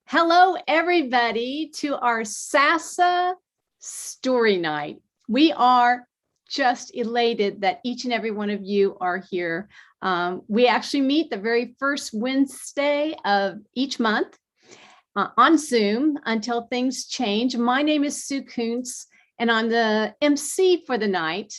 Hello, everybody, to our SASA story night. We are just elated that each and every one of you are here. We actually meet the very first Wednesday of each month on Zoom until things change. My name is Sue Kuentz, and I'm the MC for the night,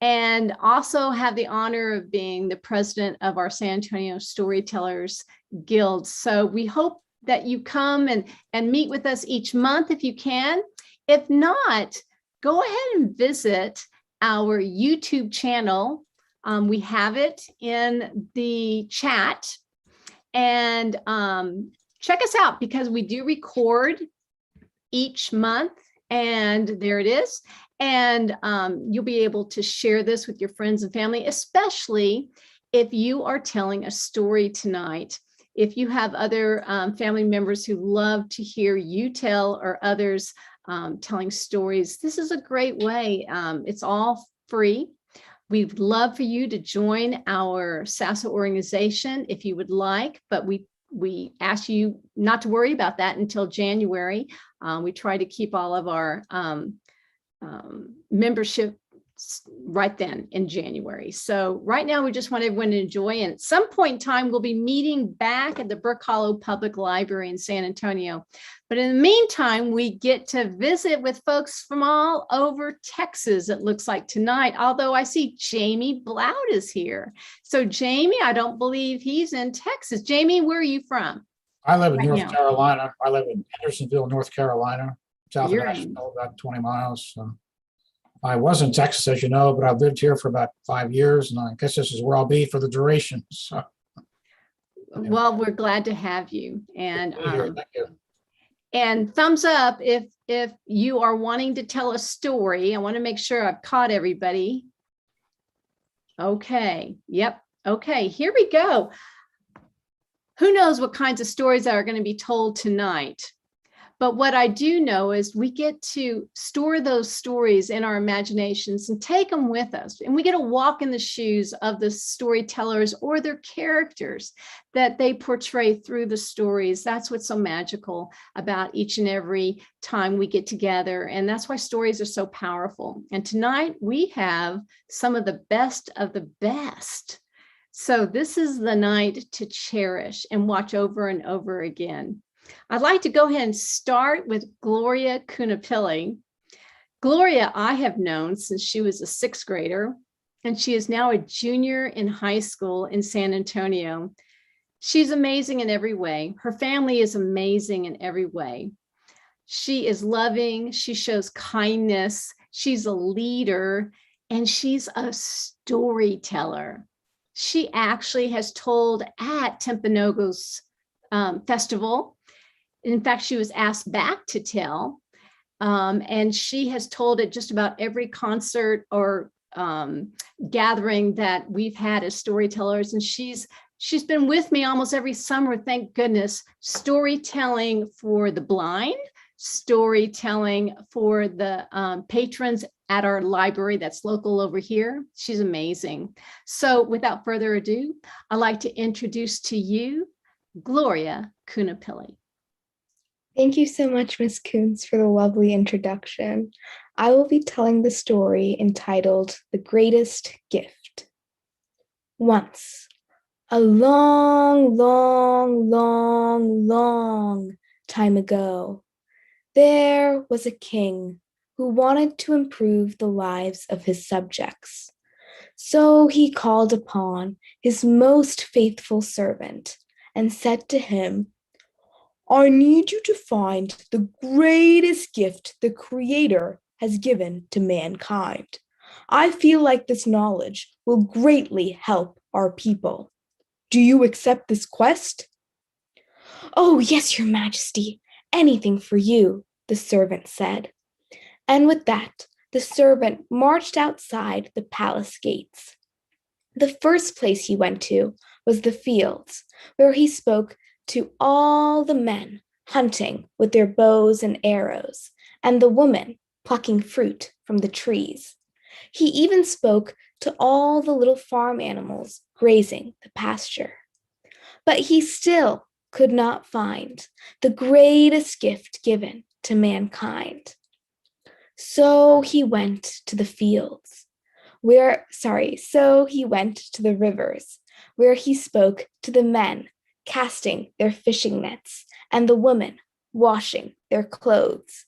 and also have the honor of being the president of our San Antonio Storytellers Guild. So we hope that you come and meet with us each month if you can. If not, go ahead and visit our YouTube channel. We have it in the chat, and check us out because we do record each month, and there it is. And you'll be able to share this with your friends and family, especially if you are telling a story tonight. If you have other family members who love to hear you tell or others telling stories, this is a great way. It's all free. We'd love for you to join our SASA organization if you would like, but we ask you not to worry about that until January. We try to keep all of our membership right then in January. So right now we just want everyone to enjoy, and at some point in time we'll be meeting back at the Brook Hollow Public Library in San Antonio. But in the meantime, we get to visit with folks from all over Texas, it looks like tonight, although I see Jamie Bloud is here. So Jamie, I don't believe he's in Texas. Jamie, where are you from? I live in North Carolina. I live in Hendersonville, North Carolina, south of You're in. Asheville, about 20 miles. I was in Texas, as you know, but I've lived here for about 5 years, and I guess this is where I'll be for the duration. So, well, we're glad to have you. And thank you. And thumbs up if you are wanting to tell a story. I want to make sure I've caught everybody. Okay. Yep. Okay. Here we go. Who knows what kinds of stories are going to be told tonight? But what I do know is we get to store those stories in our imaginations and take them with us. And we get to walk in the shoes of the storytellers or their characters that they portray through the stories. That's what's so magical about each and every time we get together. And that's why stories are so powerful. And tonight we have some of the best of the best. So this is the night to cherish and watch over and over again. I'd like to go ahead and start with Gloria Kunnapilly. Gloria, I have known since she was a sixth grader, and she is now a junior in high school in San Antonio. She's amazing in every way. Her family is amazing in every way. She is loving. She shows kindness. She's a leader, and she's a storyteller. She actually has told at Timpanogos Festival. In fact, she was asked back to tell, and she has told at just about every concert or gathering that we've had as storytellers. And she's been with me almost every summer, thank goodness, storytelling for the blind, storytelling for the patrons at our library that's local over here. She's amazing. So without further ado, I'd like to introduce to you Gloria Kunnapilly. Thank you so much, Ms. Kuentz, for the lovely introduction. I will be telling the story entitled The Greatest Gift. Once, a long, long, long, long time ago, there was a king who wanted to improve the lives of his subjects. So he called upon his most faithful servant and said to him, I need you to find the greatest gift the Creator has given to mankind. I feel like this knowledge will greatly help our people. Do you accept this quest? Oh, yes, Your Majesty. Anything for you, the servant said. And with that, the servant marched outside the palace gates. The first place he went to was the fields, where he spoke to all the men hunting with their bows and arrows, and the women plucking fruit from the trees. He even spoke to all the little farm animals grazing the pasture. But he still could not find the greatest gift given to mankind. So he went to the fields, so he went to the rivers, where he spoke to the men casting their fishing nets and the women washing their clothes.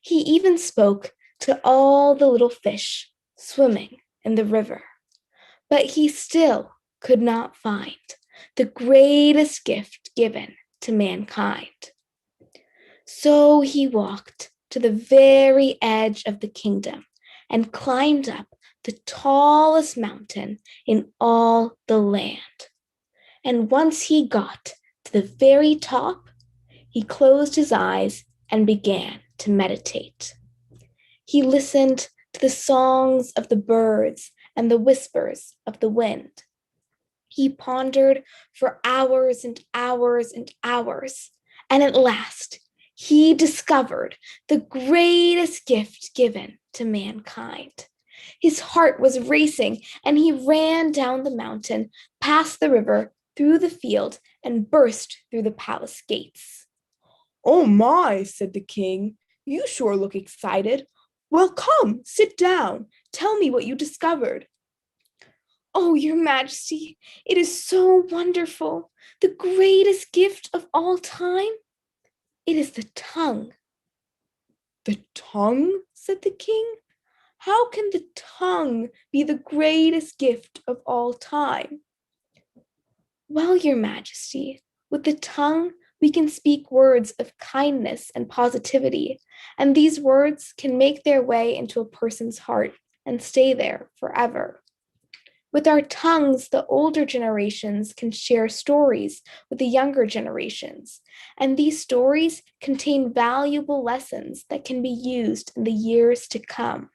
He even spoke to all the little fish swimming in the river. But he still could not find the greatest gift given to mankind. So he walked to the very edge of the kingdom and climbed up the tallest mountain in all the land. And once he got to the very top, he closed his eyes and began to meditate. He listened to the songs of the birds and the whispers of the wind. He pondered for hours and hours and hours, and at last he discovered the greatest gift given to mankind. His heart was racing, and he ran down the mountain, past the river, through the field, and burst through the palace gates. "Oh my," said the king, "you sure look excited. Well, come, sit down. Tell me what you discovered." "Oh, your majesty, it is so wonderful. The greatest gift of all time. It is the tongue." "The tongue?" said the king. "How can the tongue be the greatest gift of all time?" "Well, your majesty, with the tongue, we can speak words of kindness and positivity, and these words can make their way into a person's heart and stay there forever. With our tongues, the older generations can share stories with the younger generations, and these stories contain valuable lessons that can be used in the years to come.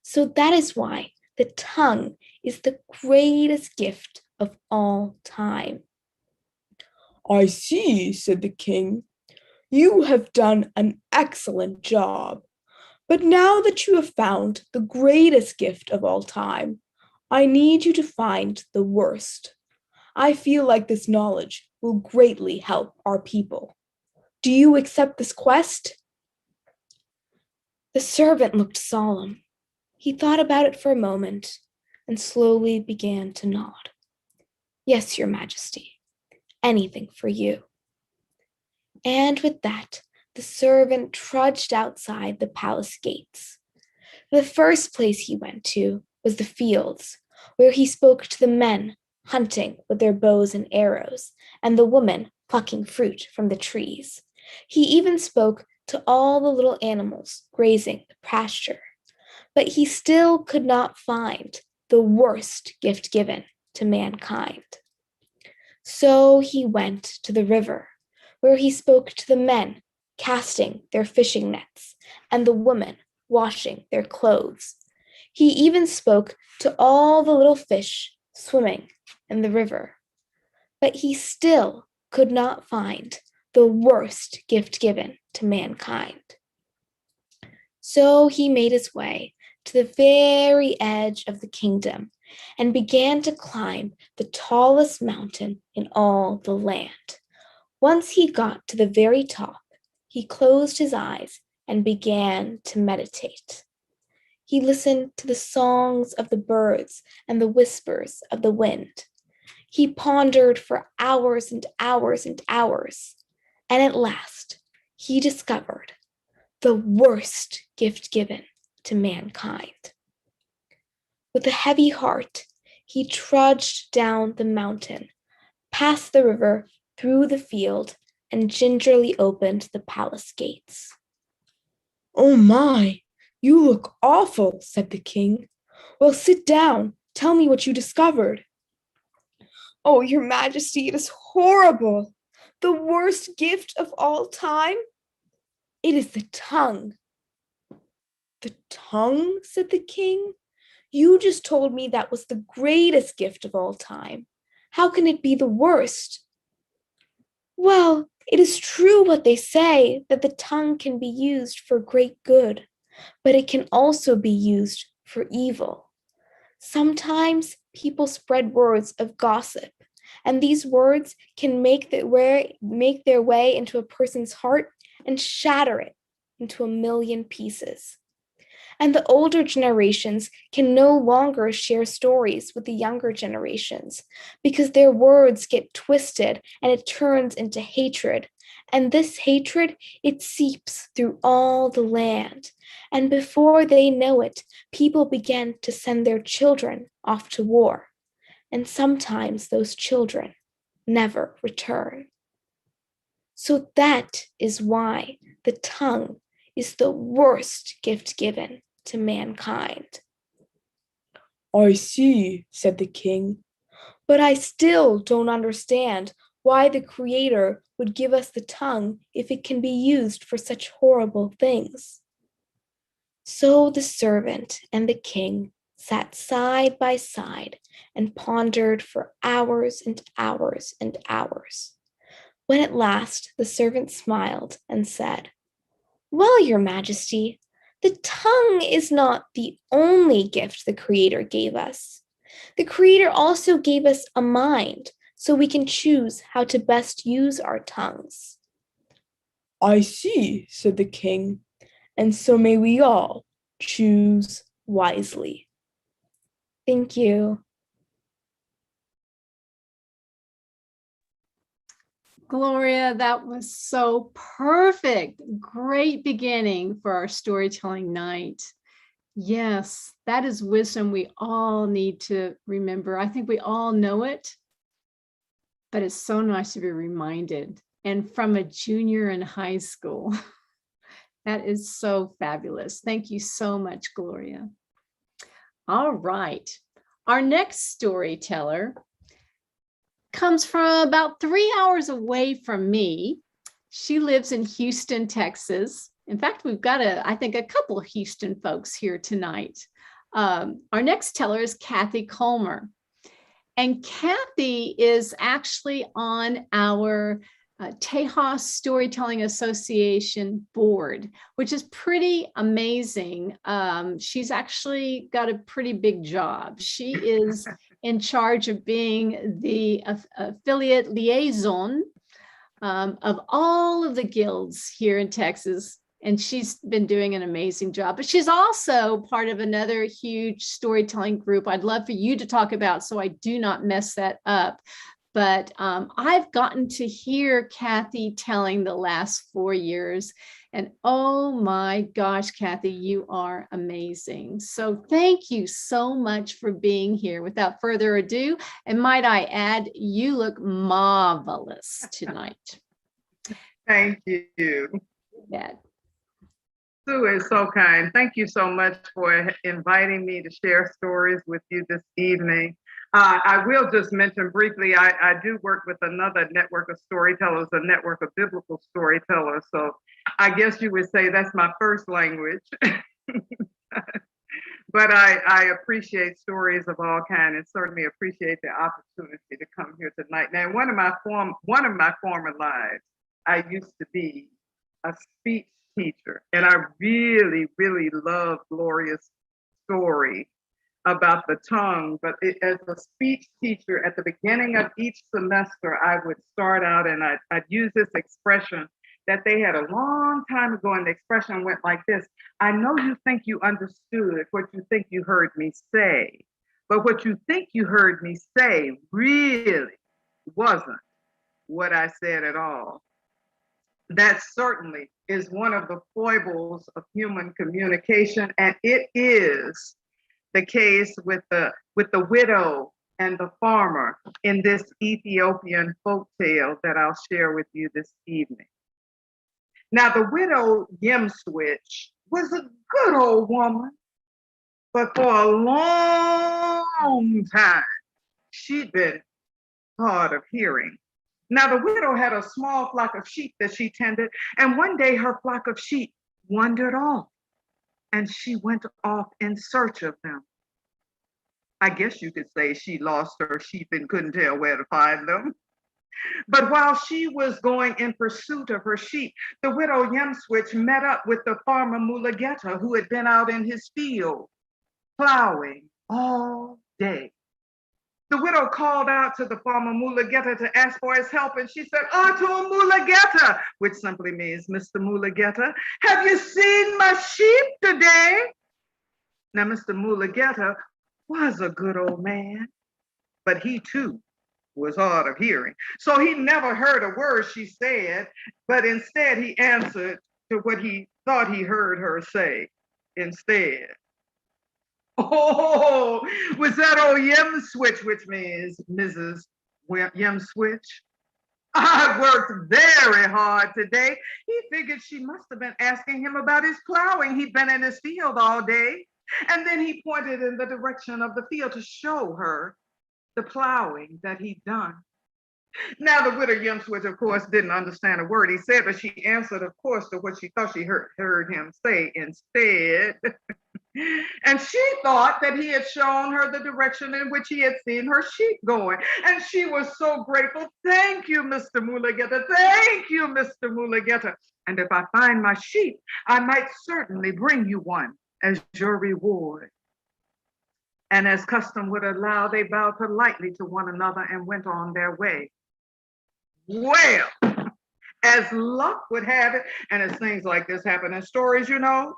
So that is why the tongue is the greatest gift of all time." "I see," said the king. "You have done an excellent job. But now that you have found the greatest gift of all time, I need you to find the worst. I feel like this knowledge will greatly help our people. Do you accept this quest?" The servant looked solemn. He thought about it for a moment and slowly began to nod. "Yes, your majesty, anything for you." And with that, the servant trudged outside the palace gates. The first place he went to was the fields, where he spoke to the men hunting with their bows and arrows, and the women plucking fruit from the trees. He even spoke to all the little animals grazing the pasture. But he still could not find the worst gift given to mankind. So he went to the river, where he spoke to the men casting their fishing nets and the women washing their clothes. He even spoke to all the little fish swimming in the river. But he still could not find the worst gift given to mankind. So he made his way to the very edge of the kingdom and began to climb the tallest mountain in all the land. Once he got to the very top, he closed his eyes and began to meditate. He listened to the songs of the birds and the whispers of the wind. He pondered for hours and hours and hours, and at last he discovered the worst gift given to mankind. With a heavy heart, he trudged down the mountain, past the river, through the field, and gingerly opened the palace gates. "Oh my, you look awful," said the king. "Well, sit down. Tell me what you discovered." "Oh, your majesty, it is horrible. The worst gift of all time? It is the tongue." "The tongue?" said the king. "You just told me that was the greatest gift of all time. How can it be the worst?" "Well, it is true what they say, that the tongue can be used for great good, but it can also be used for evil. Sometimes people spread words of gossip, And these words can make their way into a person's heart and shatter it into a million pieces. And the older generations can no longer share stories with the younger generations because their words get twisted and it turns into hatred. And this hatred, it seeps through all the land. And before they know it, people begin to send their children off to war. And sometimes those children never return. So that is why the tongue is the worst gift given to mankind. I see, said the king, but I still don't understand why the Creator would give us the tongue if it can be used for such horrible things. So the servant and the king sat side by side and pondered for hours and hours and hours. When at last the servant smiled and said, "Well, Your Majesty, the tongue is not the only gift the Creator gave us. The Creator also gave us a mind so we can choose how to best use our tongues." I see, said the king, and so may we all choose wisely. Thank you. Gloria, that was so perfect. Great beginning for our storytelling night. Yes, that is wisdom we all need to remember. I think we all know it, but it's so nice to be reminded. And from a junior in high school. That is so fabulous. Thank you so much, Gloria. All right. Our next storyteller comes from about 3 hours away from me. She lives in Houston, Texas. In fact, we've got I think a couple of Houston folks here tonight. Our next teller is Kathy Colmer. And Kathy is actually on our Tejas Storytelling Association board, which is pretty amazing. She's actually got a pretty big job. She is in charge of being the affiliate liaison of all of the guilds here in Texas. And she's been doing an amazing job, but she's also part of another huge storytelling group I'd love for you to talk about, so I do not mess that up. But I've gotten to hear Kathy telling the last 4 years, and oh my gosh, Kathy, you are amazing. So thank you so much for being here. Without further ado, and might I add, you look marvelous tonight. Thank you. Yeah. Sue is so kind. Thank you so much for inviting me to share stories with you this evening. I will just mention briefly, I do work with another network of storytellers, a network of biblical storytellers. So I guess you would say that's my first language. But I appreciate stories of all kinds and certainly appreciate the opportunity to come here tonight. Now, one of my former lives, I used to be a speech teacher, and I really, really love Gloria's story about the tongue. But as a speech teacher, at the beginning of each semester, I would start out and I'd use this expression that they had a long time ago, and the expression went like this: I know you think you understood what you think you heard me say, but what you think you heard me say really wasn't what I said at all. That certainly is one of the foibles of human communication, and it is the case with the widow and the farmer in this Ethiopian folk tale that I'll share with you this evening. Now, the widow Yemswitch was a good old woman, but for a long time, she'd been hard of hearing. Now, the widow had a small flock of sheep that she tended, and one day her flock of sheep wandered off, and she went off in search of them. I guess you could say she lost her sheep and couldn't tell where to find them. But while she was going in pursuit of her sheep, the widow Yemswitch met up with the farmer Mulageta, who had been out in his field plowing all day. The widow called out to the farmer Mulugeta to ask for his help, and she said, Arthur Mulugeta, which simply means Mr. Mulugeta, have you seen my sheep today? Now, Mr. Mulugeta was a good old man, but he too was hard of hearing. So he never heard a word she said, but instead he answered to what he thought he heard her say instead. Oh, was that old Yem Switch, which means Mrs. Yem Switch? I worked very hard today. He figured she must have been asking him about his plowing. He'd been in his field all day. And then he pointed in the direction of the field to show her the plowing that he'd done. Now, the widow Yem Switch, of course, didn't understand a word he said, but she answered, of course, to what she thought she heard him say instead. And she thought that he had shown her the direction in which he had seen her sheep going. And she was so grateful. Thank you, Mr. Mulugeta. Thank you, Mr. Mulugeta. And if I find my sheep, I might certainly bring you one as your reward. And as custom would allow, they bowed politely to one another and went on their way. Well, as luck would have it, and as things like this happen in stories, you know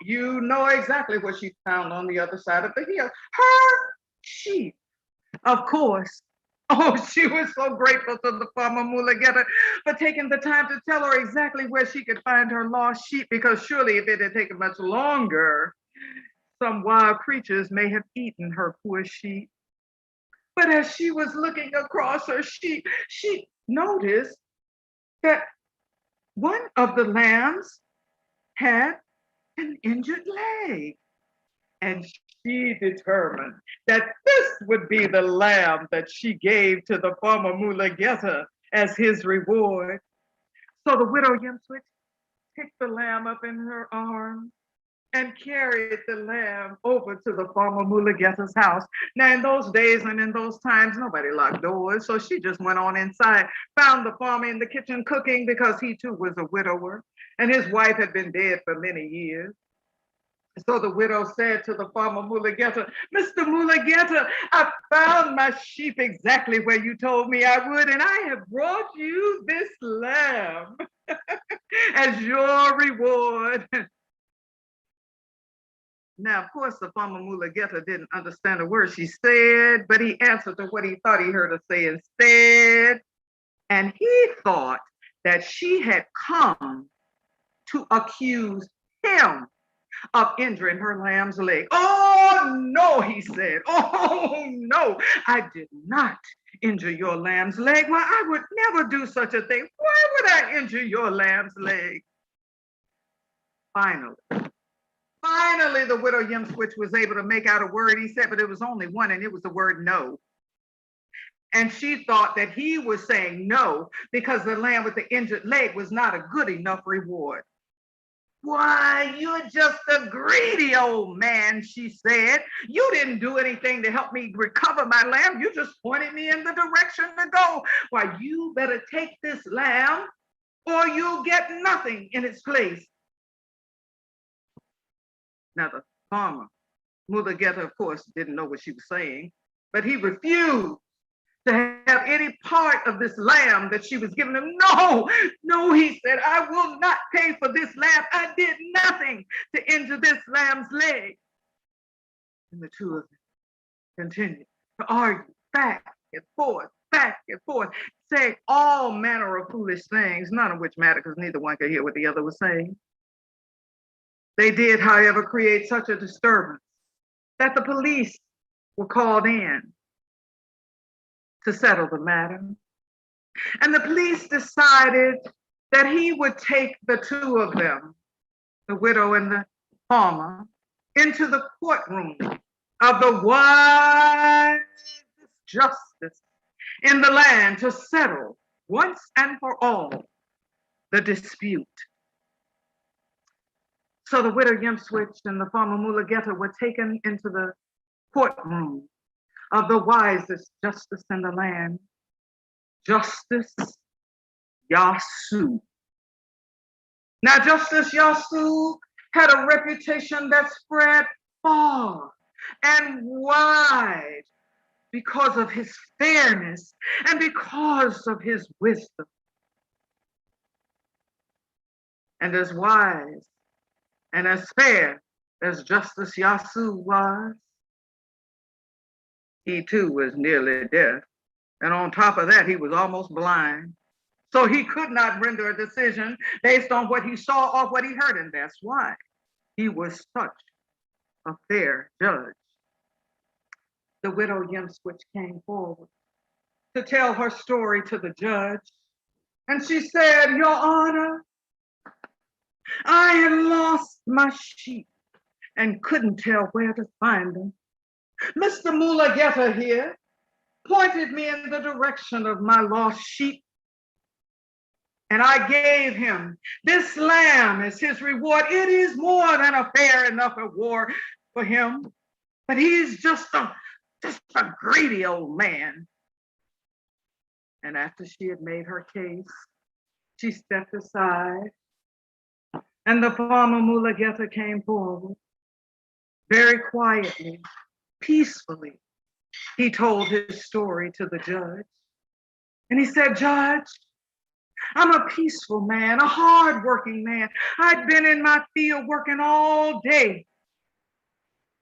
exactly what she found on the other side of the hill. Her sheep, of course. Oh, she was so grateful to the farmer Mulugeta for taking the time to tell her exactly where she could find her lost sheep, because surely if it had taken much longer, some wild creatures may have eaten her poor sheep. But as she was looking across her sheep, she noticed that one of the lambs had an injured leg. And she determined that this would be the lamb that she gave to the farmer Mulugeta as his reward. So the widow Yem Switch picked the lamb up in her arms and carried the lamb over to the farmer Mulugeta's house. Now, in those days and in those times, nobody locked doors, so she just went on inside, found the farmer in the kitchen cooking, because he too was a widower, and his wife had been dead for many years. So the widow said to the farmer Mulugeta, Mr. Mulugeta, I found my sheep exactly where you told me I would, and I have brought you this lamb as your reward. Now, of course, the farmer Mulugeta didn't understand a word she said, but he answered to what he thought he heard her say instead. And he thought that she had come to accuse him of injuring her lamb's leg. Oh, no, he said. Oh, no, I did not injure your lamb's leg. Why, I would never do such a thing. Why would I injure your lamb's leg? Finally, the widow Yem Switch was able to make out a word he said, but it was only one, and it was the word no. And she thought that he was saying no because the lamb with the injured leg was not a good enough reward. Why, you're just a greedy old man, she said. You didn't do anything to help me recover my lamb. You just pointed me in the direction to go. Why, you better take this lamb or you'll get nothing in its place. Now, the farmer, Mulugeta, of course, didn't know what she was saying, but he refused to have any part of this lamb that she was giving him. No, he said, I will not pay for this lamb. I did nothing to injure this lamb's leg. And the two of them continued to argue back and forth, saying all manner of foolish things, none of which mattered because neither one could hear what the other was saying. They did, however, create such a disturbance that the police were called in to settle the matter. And the police decided that he would take the two of them, the widow and the farmer, into the courtroom of the wisest justice in the land to settle once and for all the dispute. So the widow Yem Switch and the farmer Mulugeta were taken into the courtroom of the wisest justice in the land, Justice Yasu. Now, Justice Yasu had a reputation that spread far and wide because of his fairness and because of his wisdom. And as wise and as fair as Justice Yasu was, he too was nearly deaf. And on top of that, he was almost blind. So he could not render a decision based on what he saw or what he heard. And that's why he was such a fair judge. The widow Yemswitch came forward to tell her story to the judge. And she said, Your Honor, I had lost my sheep and couldn't tell where to find them. Mr. Mulageta here pointed me in the direction of my lost sheep, and I gave him this lamb as his reward. It is more than a fair enough reward for him, but he's just a greedy old man. And after she had made her case, she stepped aside, and the farmer Mulageta came forward. Very quietly, peacefully, he told his story to the judge. And he said, Judge, I'm a peaceful man, a hardworking man. I'd been in my field working all day.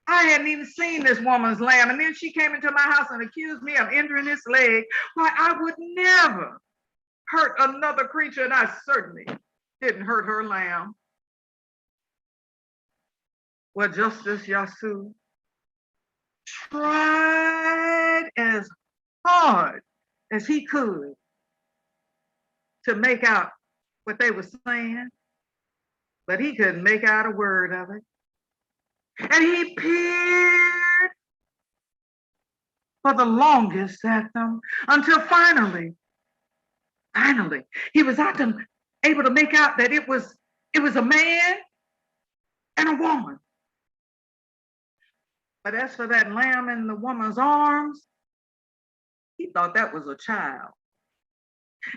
I hadn't even seen this woman's lamb. And then she came into my house and accused me of injuring its leg. Why, I would never hurt another creature, and I certainly didn't hurt her lamb. Well, Justice Yasu tried as hard as he could to make out what they were saying, but he couldn't make out a word of it. And he peered for the longest at them until finally, he was able to make out that it was a man and a woman. But as for that lamb in the woman's arms, he thought that was a child.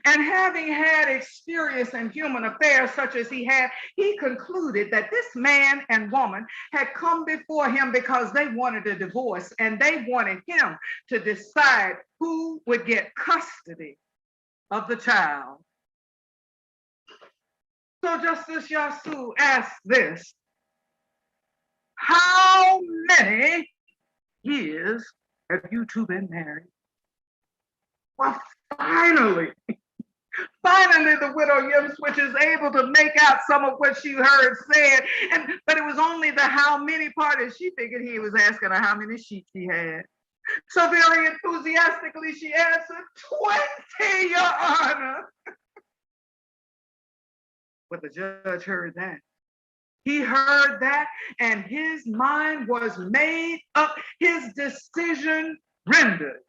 And having had experience in human affairs such as he had, he concluded that this man and woman had come before him because they wanted a divorce, and they wanted him to decide who would get custody of the child. So Justice Yasu asked this: how many years have you two been married? Well, finally, the widow Yemswitch is able to make out some of what she heard said, but it was only the how many part that she figured he was asking her how many sheep she had. So very enthusiastically she answered, 20, Your Honor. But the judge heard that. He heard that, and his mind was made up, his decision rendered.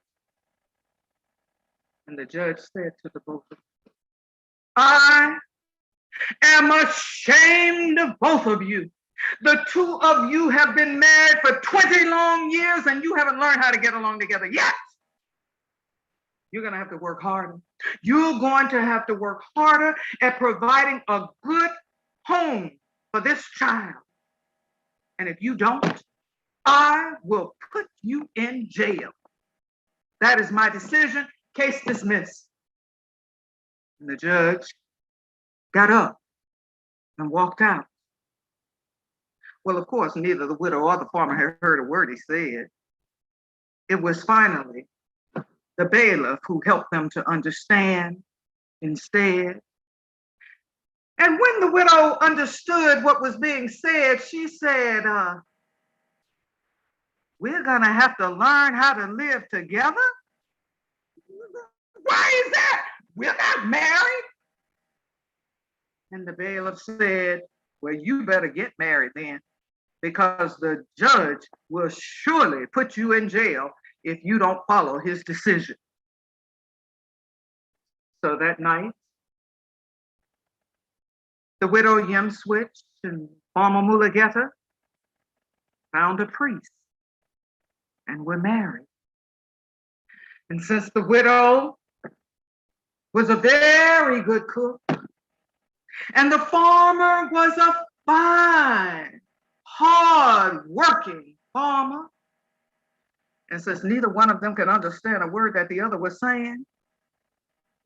And the judge said to the both of them, I am ashamed of both of you. The two of you have been married for 20 long years, and you haven't learned how to get along together yet. You're going to have to work harder. You're going to have to work harder at providing a good home for this child. And if you don't, I will put you in jail. That is my decision. Case dismissed. And the judge got up and walked out. Well, of course, neither the widow or the farmer had heard a word he said. It was finally the bailiff who helped them to understand instead. And when the widow understood what was being said, she said, we're gonna have to learn how to live together? Why is that? We're not married. And the bailiff said, well, you better get married then, because the judge will surely put you in jail if you don't follow his decision. So that night, the widow Yemswitch and farmer Mulageta found a priest and were married. And since the widow was a very good cook, and the farmer was a fine, hard-working farmer, And since neither one of them could understand a word that the other was saying,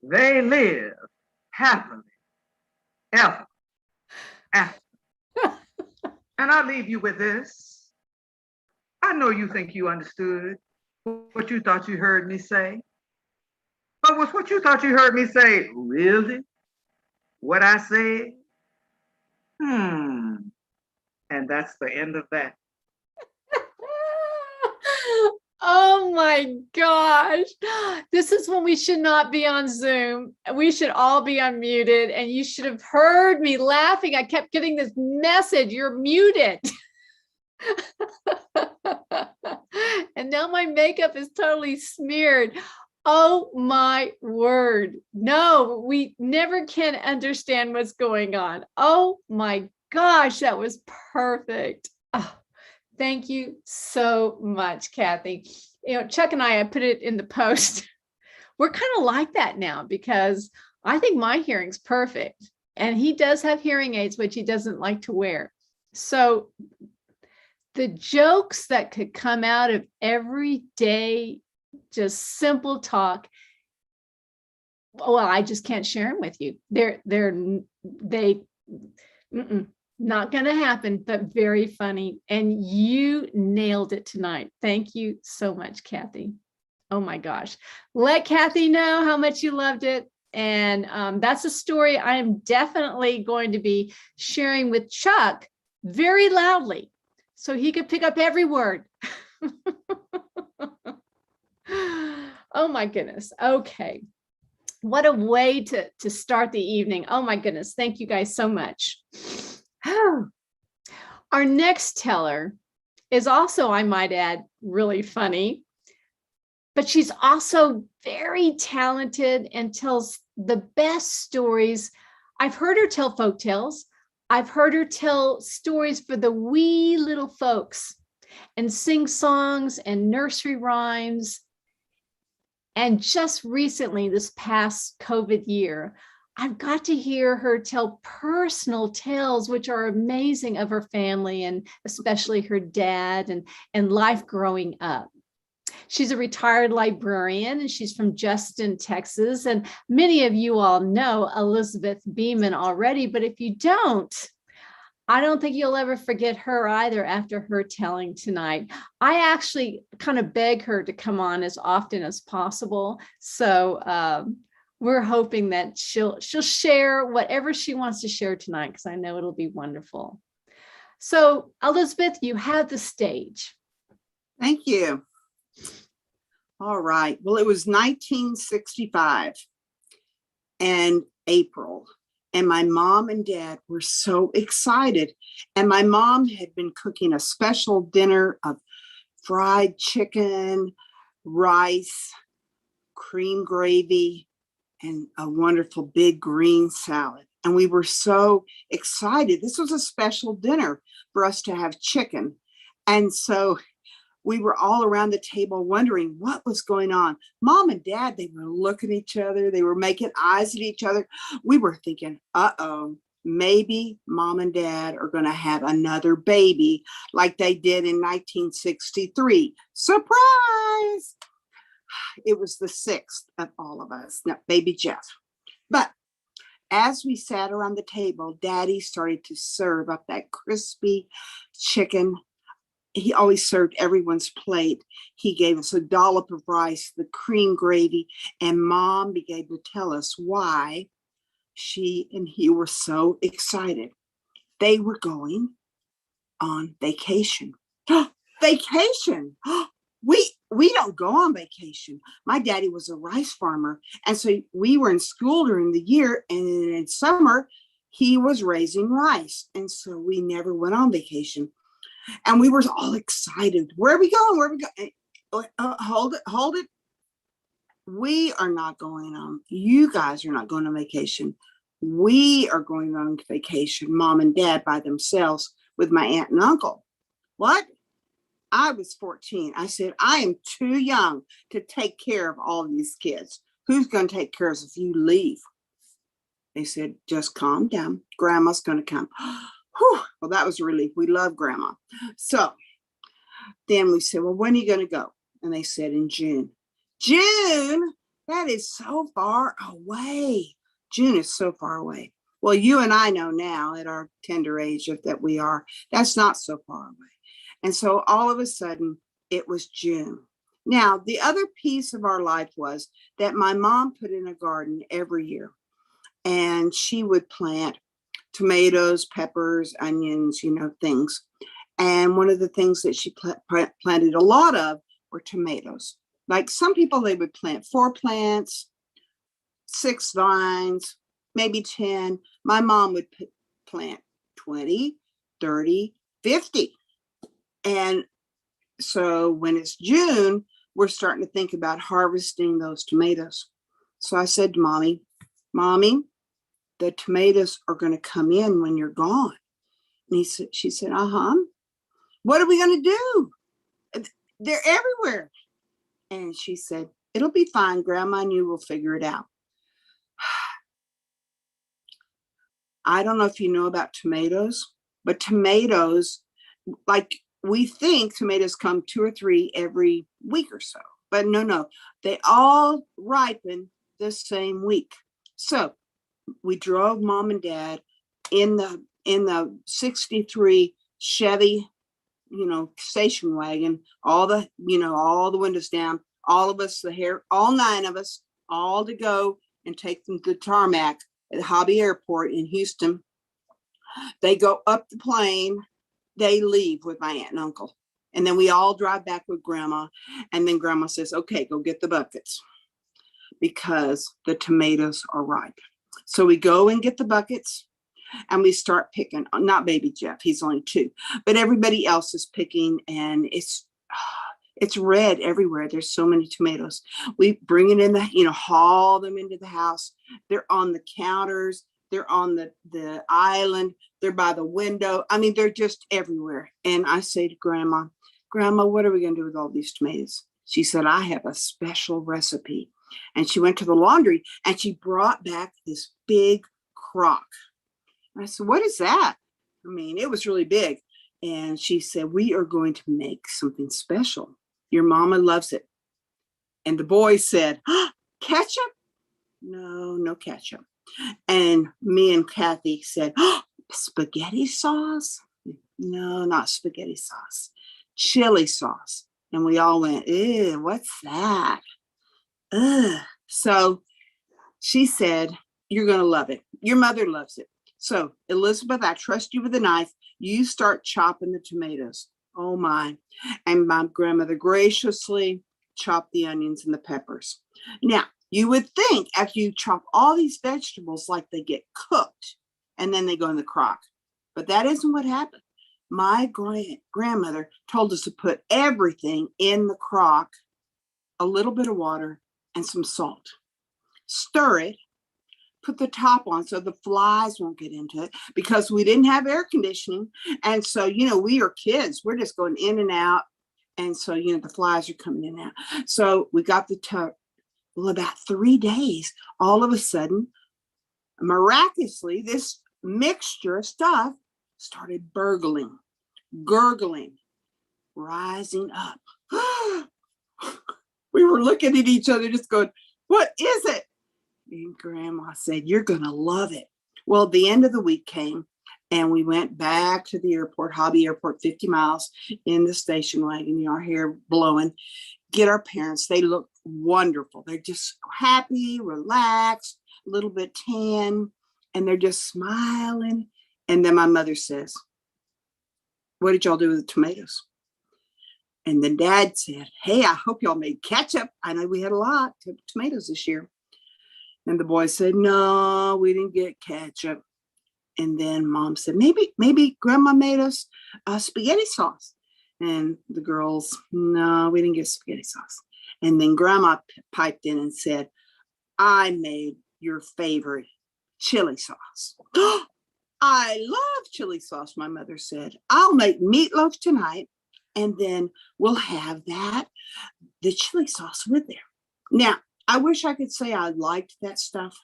they lived happily ever after. And I leave you with this. I know you think you understood what you thought you heard me say. But was what you thought you heard me say really what I said? And that's the end of that. Oh my gosh. This is when we should not be on Zoom. We should all be unmuted, and you should have heard me laughing. I kept getting this message, you're muted. And now my makeup is totally smeared. Oh my word. No, we never can understand what's going on. Oh my gosh, that was perfect. Oh, thank you so much, Kathy. You know, Chuck and I put it in the post. We're kind of like that now because I think my hearing's perfect. And he does have hearing aids, which he doesn't like to wear. So the jokes that could come out of everyday, just simple talk, well, I just can't share them with you. Not going to happen, but very funny. And you nailed it tonight. Thank you so much, Kathy. Oh my gosh. Let Kathy know how much you loved it. And that's a story I am definitely going to be sharing with Chuck very loudly so he could pick up every word. Oh my goodness. Okay. What a way to start the evening. Oh my goodness. Thank you guys so much. Our next teller is also, I might add, really funny, but she's also very talented and tells the best stories. I've heard her tell folk tales. I've heard her tell stories for the wee little folks and sing songs and nursery rhymes. And just recently, this past COVID year, I've got to hear her tell personal tales, which are amazing, of her family and especially her dad and life growing up. She's a retired librarian and she's from Justin, Texas. And many of you all know Elizabeth Beamon already, but if you don't, I don't think you'll ever forget her either after her telling tonight. I actually kind of beg her to come on as often as possible. So we're hoping that she'll share whatever she wants to share tonight, because I know it'll be wonderful. So Elizabeth, you have the stage. Thank you. All right. Well, it was 1965 and April. And my mom and dad were so excited. And my mom had been cooking a special dinner of fried chicken, rice, cream gravy, and a wonderful big green salad. And we were so excited. This was a special dinner for us to have chicken. And so we were all around the table wondering what was going on. Mom and dad, they were looking at each other. They were making eyes at each other. We were thinking, uh-oh, maybe mom and dad are going to have another baby like they did in 1963. Surprise! It was the sixth of all of us, not baby Jeff. But as we sat around the table, Daddy started to serve up that crispy chicken. He always served everyone's plate. He gave us a dollop of rice, the cream gravy, and Mom began to tell us why she and he were so excited. They were going on vacation. Vacation! We don't go on vacation. My daddy was a rice farmer, and so we were in school during the year, and in summer he was raising rice, and so we never went on vacation. And we were all excited. Where are we going? Where are we going? Hold it. We are not going on. You guys are not going on vacation. We are going on vacation, Mom and Dad by themselves with my aunt and uncle. What? I was 14. I said, I am too young to take care of all these kids. Who's going to take care of us if you leave? They said, just calm down. Grandma's going to come. Whew. Well, that was a relief. We love Grandma. So then we said, well, when are you going to go? And they said, in June. June? That is so far away. June is so far away. Well, you and I know now at our tender age that we are, that's not so far away. And so all of a sudden, it was June. Now, the other piece of our life was that my mom put in a garden every year, and she would plant tomatoes, peppers, onions, things. And one of the things that she planted a lot of were tomatoes. Like some people, they would plant 4 plants, 6 vines, maybe 10. My mom would plant 20, 30, 50. And so when it's June, we're starting to think about harvesting those tomatoes. So I said to Mommy, the tomatoes are going to come in when you're gone. And she said, what are we going to do? They're everywhere. And she said, it'll be fine. Grandma and you will figure it out. I don't know if you know about tomatoes, but tomatoes, like we think tomatoes come 2 or 3 every week or so, but no, they all ripen the same week. So we drove Mom and Dad in the 63 Chevy, station wagon, all the windows down, all of us, all 9 of us, all to go and take them to the tarmac at Hobby Airport in Houston. They go up the plane, they leave with my aunt and uncle. And then we all drive back with Grandma. And then Grandma says, okay, go get the buckets because the tomatoes are ripe. So we go and get the buckets and we start picking, not baby Jeff, he's only 2, but everybody else is picking, and it's red everywhere. There's so many tomatoes. We bring it in haul them into the house. They're on the counters. They're on the island. They're by the window. I mean, they're just everywhere. And I say to Grandma, what are we going to do with all these tomatoes? She said, I have a special recipe. And she went to the laundry and she brought back this big crock. And I said, what is that? I mean, it was really big. And she said, we are going to make something special. Your mama loves it. And the boy said, ketchup? No ketchup. And me and Kathy said, spaghetti sauce? No, not spaghetti sauce. Chili sauce. And we all went, ew, what's that? Ugh. So she said, you're going to love it. Your mother loves it. So Elizabeth, I trust you with a knife. You start chopping the tomatoes. Oh my. And my grandmother graciously chopped the onions and the peppers. Now, you would think after you chop all these vegetables, like they get cooked and then they go in the crock. But that isn't what happened. My grandmother told us to put everything in the crock, a little bit of water and some salt. Stir it, put the top on so the flies won't get into it, because we didn't have air conditioning. And so, we are kids. We're just going in and out. And so, the flies are coming in and out. So we got the tub. Well, about 3 days, all of a sudden, miraculously, this mixture of stuff started gurgling, rising up. We were looking at each other just going, what is it? And Grandma said, you're going to love it. Well, the end of the week came and we went back to the airport, Hobby Airport, 50 miles in the station wagon, our hair blowing, get our parents. They look wonderful. They're just happy, relaxed, a little bit tan, and they're just smiling. And then my mother says, what did y'all do with the tomatoes? And then Dad said, hey, I hope y'all made ketchup. I know we had a lot of tomatoes this year. And the boy said, no, we didn't get ketchup. And then Mom said, maybe Grandma made us spaghetti sauce. And the girls, no, we didn't get spaghetti sauce. And then Grandma piped in and said, I made your favorite chili sauce. I love chili sauce, my mother said. I'll make meatloaf tonight, and then we'll have the chili sauce with there. Now, I wish I could say I liked that stuff,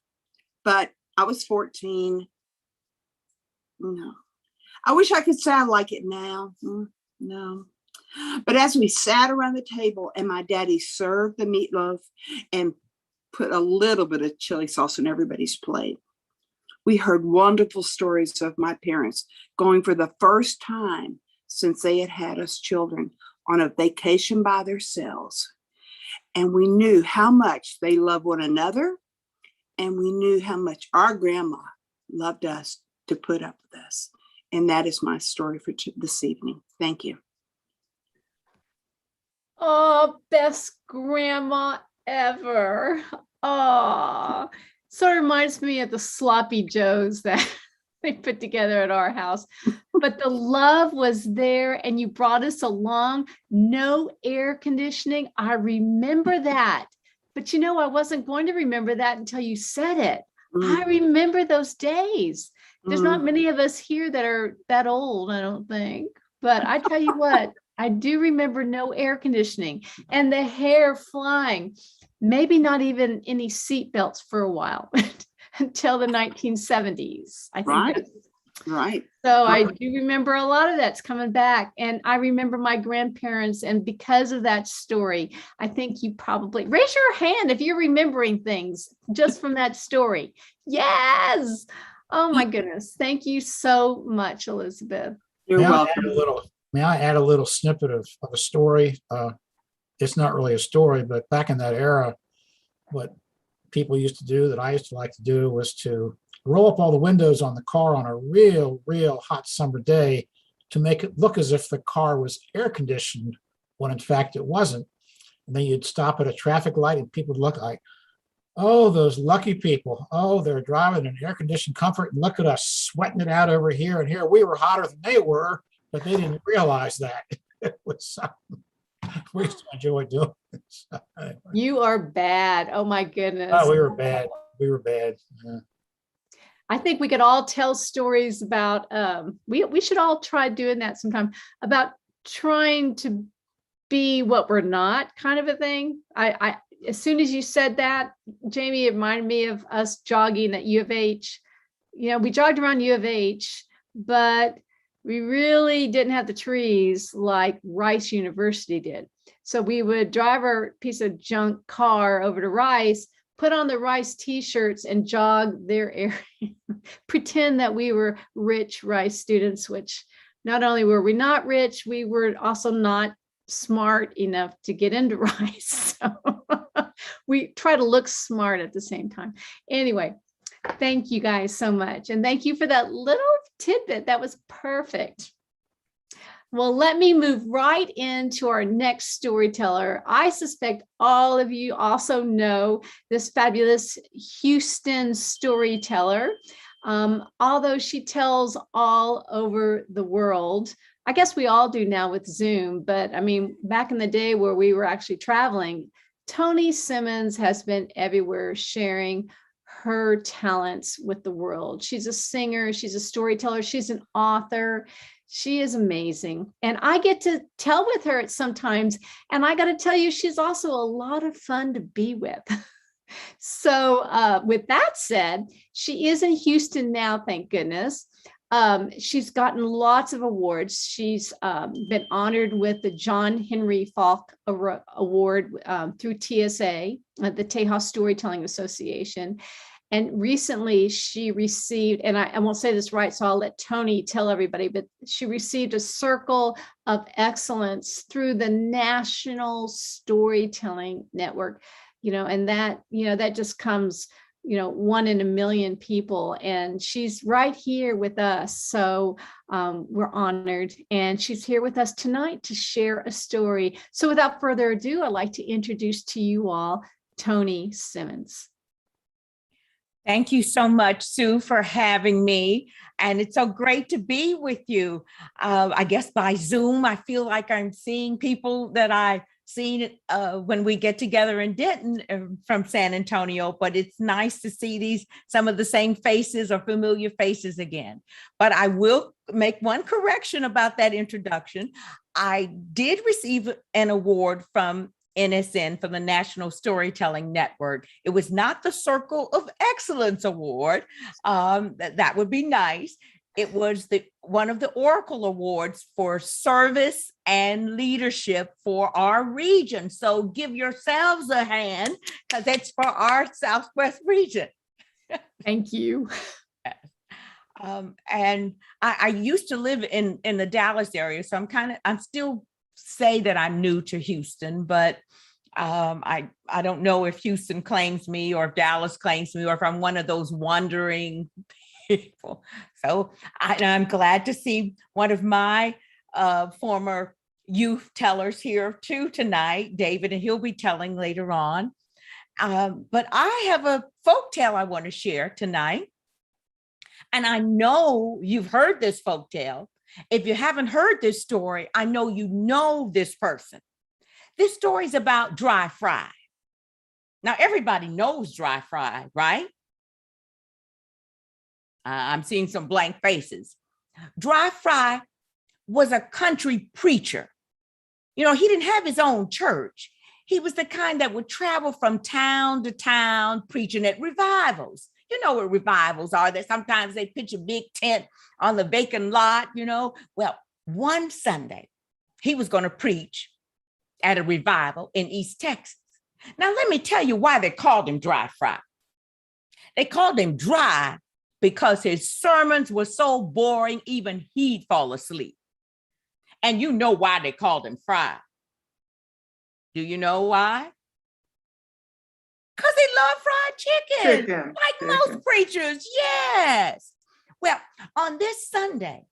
but I was 14. No. I wish I could say I like it now. No. But as we sat around the table and my daddy served the meatloaf and put a little bit of chili sauce on everybody's plate, we heard wonderful stories of my parents going for the first time since they had had us children on a vacation by themselves. And we knew how much they loved one another. And we knew how much our grandma loved us to put up with us. And that is my story for this evening. Thank you. Oh, best grandma ever. Oh, sort of reminds me of the sloppy joes that they put together at our house. But the love was there and you brought us along. No air conditioning. I remember that. But you know, I wasn't going to remember that until you said it. I remember those days. There's not many of us here that are that old, I don't think. But I tell you what, I do remember no air conditioning and the hair flying. Maybe not even any seat belts for a while until the 1970s. I think. Right. Right. So I do remember a lot of that's coming back. And I remember my grandparents. And because of that story, I think you probably raise your hand if you're remembering things just from that story. Yes. Oh my goodness. Thank you so much, Elizabeth. You're May I welcome. add a little, may I add a little snippet of a story? It's not really a story, but back in that era, what people used to do that I used to like to do was to roll up all the windows on the car on a real hot summer day to make it look as if the car was air conditioned when in fact it wasn't. And then you'd stop at a traffic light and people would look like, oh, those lucky people. Oh, they're driving in air conditioned comfort and look at us sweating it out over here. And here we were hotter than they were, but they didn't realize that. It was something we used to enjoy doing. So, anyway. You are bad. Oh my goodness. Oh, we were bad. We were bad. Yeah. I think we could all tell stories about, we should all try doing that sometime, about trying to be what we're not, kind of a thing. I as soon as you said that, Jamie, it reminded me of us jogging at U of H. You know, we jogged around U of H, but we really didn't have the trees like Rice University did. So we would drive our piece of junk car over to Rice, put on the Rice t-shirts and jog their area, pretend that we were rich Rice students, which not only were we not rich, we were also not smart enough to get into Rice. So we try to look smart at the same time. Anyway, thank you guys so much. And thank you for that little tidbit. That was perfect. Well, let me move right into our next storyteller. I suspect all of you also know this fabulous Houston storyteller. Although she tells all over the world. I guess we all do now with Zoom, but I mean, back in the day where we were actually traveling, Toni Simmons has been everywhere sharing her talents with the world. She's a singer, she's a storyteller, she's an author. She is amazing. And I get to tell with her sometimes. And I got to tell you, she's also a lot of fun to be with. So with that said, she is in Houston now, thank goodness. She's gotten lots of awards. She's been honored with the John Henry Falk Award through TSA, the Tejas Storytelling Association. And recently she received, and I won't say this right, so I'll let Toni tell everybody, but she received a Circle of Excellence through the National Storytelling Network, and that, that just comes, 1 in a million people. And she's right here with us. So we're honored. And she's here with us tonight to share a story. So without further ado, I'd like to introduce to you all Toni Simmons. Thank you so much, Sue, for having me. And it's so great to be with you. I guess by Zoom, I feel like I'm seeing people that I've seen when we get together in Denton from San Antonio, but it's nice to see some of the same faces or familiar faces again. But I will make one correction about that introduction. I did receive an award from NSN, for the National Storytelling Network. It was not the Circle of Excellence Award. That would be nice. It was one of the Oracle Awards for service and leadership for our region. So give yourselves a hand because it's for our Southwest region. Thank you. And I used to live in the Dallas area, so I'm still say that I'm new to Houston, but I don't know if Houston claims me or if Dallas claims me or if I'm one of those wandering people. So I'm glad to see one of my former youth tellers here too tonight, David, and he'll be telling later on. But I have a folktale I want to share tonight. And I know you've heard this folktale. If you haven't heard this story, I know you know this person. This story is about dry fry. Now, everybody knows dry fry, right? I'm seeing some blank faces. Dry fry was a country preacher. You know, he didn't have his own church. He was the kind that would travel from town to town preaching at revivals. You know what revivals are, that sometimes they pitch a big tent on the vacant lot, you know. Well, one Sunday, he was going to preach at a revival in East Texas. Now, let me tell you why they called him Dry Fry. They called him dry because his sermons were so boring, even he'd fall asleep. And you know why they called him Fry. Do you know why? Because they love fried chicken. Like most preachers, yes. Well, on this Sunday,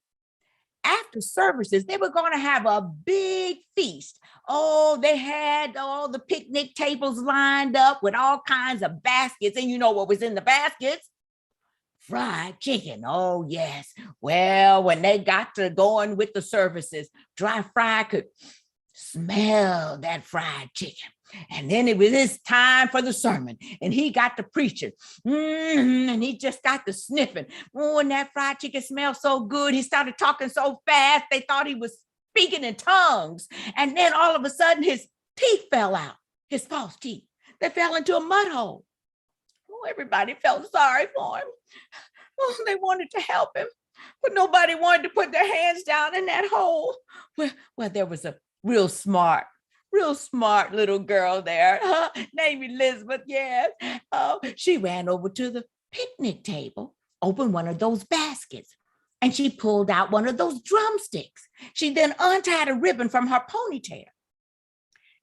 after services, they were going to have a big feast. Oh, they had all the picnic tables lined up with all kinds of baskets. And you know what was in the baskets? Fried chicken. Oh, yes. Well, when they got to going with the services, Dry Fry could smell that fried chicken. And then it was his time for the sermon, and he got to preaching, and he just got to sniffing. Oh, and that fried chicken smelled so good. He started talking so fast, they thought he was speaking in tongues. And then all of a sudden, his teeth fell out, his false teeth. They fell into a mud hole. Oh, everybody felt sorry for him. Oh, they wanted to help him, but nobody wanted to put their hands down in that hole. Well, there was a real smart little girl there, named Elizabeth, yes. She ran over to the picnic table, opened one of those baskets, and she pulled out one of those drumsticks. She then untied a ribbon from her ponytail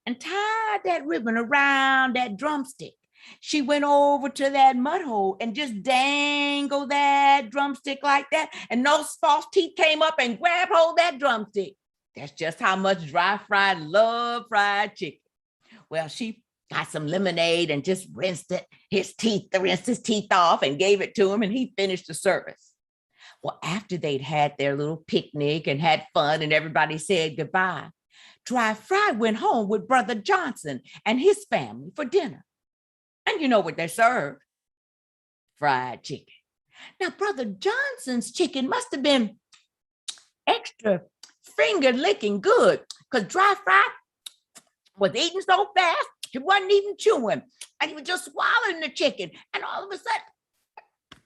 and tied that ribbon around that drumstick. She went over to that mud hole and just dangled that drumstick like that, and those false teeth came up and grabbed hold of that drumstick. That's just how much Dry Fry loved fried chicken. Well, she got some lemonade and just rinsed his teeth off and gave it to him, and he finished the service. Well, after they'd had their little picnic and had fun and everybody said goodbye, Dry Fry went home with Brother Johnson and his family for dinner. And you know what they served? Fried chicken. Now, Brother Johnson's chicken must have been extra finger licking good, because Dry Fry was eating so fast, he wasn't even chewing, and he was just swallowing the chicken. And all of a sudden,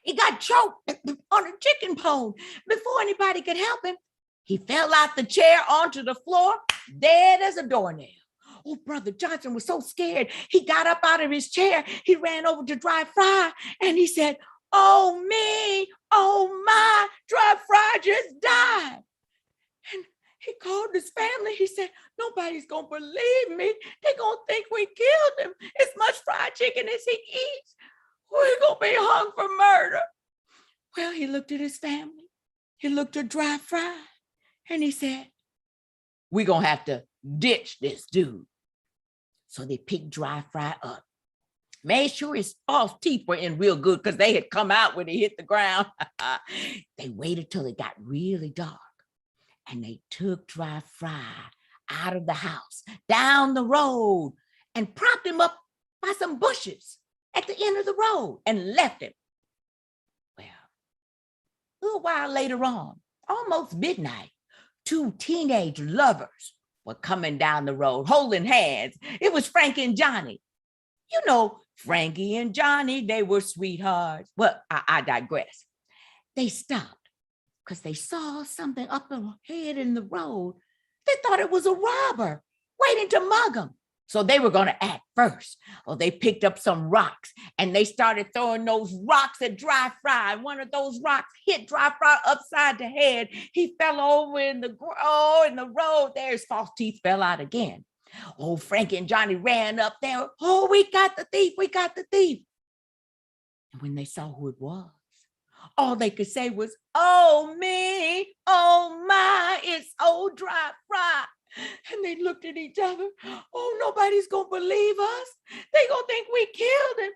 he got choked on a chicken bone. Before anybody could help him, he fell out the chair onto the floor, dead as a doornail. Oh, Brother Johnson was so scared. He got up out of his chair. He ran over to Dry Fry, and he said, "Oh, me, oh, my, Dry Fry just died." And he called his family. He said, "Nobody's going to believe me. They're going to think we killed him. As much fried chicken as he eats, we're going to be hung for murder." Well, he looked at his family. He looked at Dry Fry, and he said, "We're going to have to ditch this dude." So they picked Dry Fry up, made sure his false teeth were in real good because they had come out when he hit the ground. They waited till it got really dark. And they took Dry Fry out of the house, down the road, and propped him up by some bushes at the end of the road and left him. Well, a little while later on, almost midnight, two teenage lovers were coming down the road holding hands. It was Frankie and Johnny. You know, Frankie and Johnny, they were sweethearts. Well, I digress. They stopped because they saw something up ahead in the road. They thought it was a robber waiting to mug them. So they were going to act first. Well, they picked up some rocks and they started throwing those rocks at Dry Fry. One of those rocks hit Dry Fry upside the head. He fell over in the road. There, his false teeth fell out again. Oh, Frankie and Johnny ran up there. Oh, we got the thief. We got the thief. And when they saw who it was, all they could say was, oh, me, oh, my, it's old Dry Fry. And they looked at each other. Oh, nobody's going to believe us. They going to think we killed him.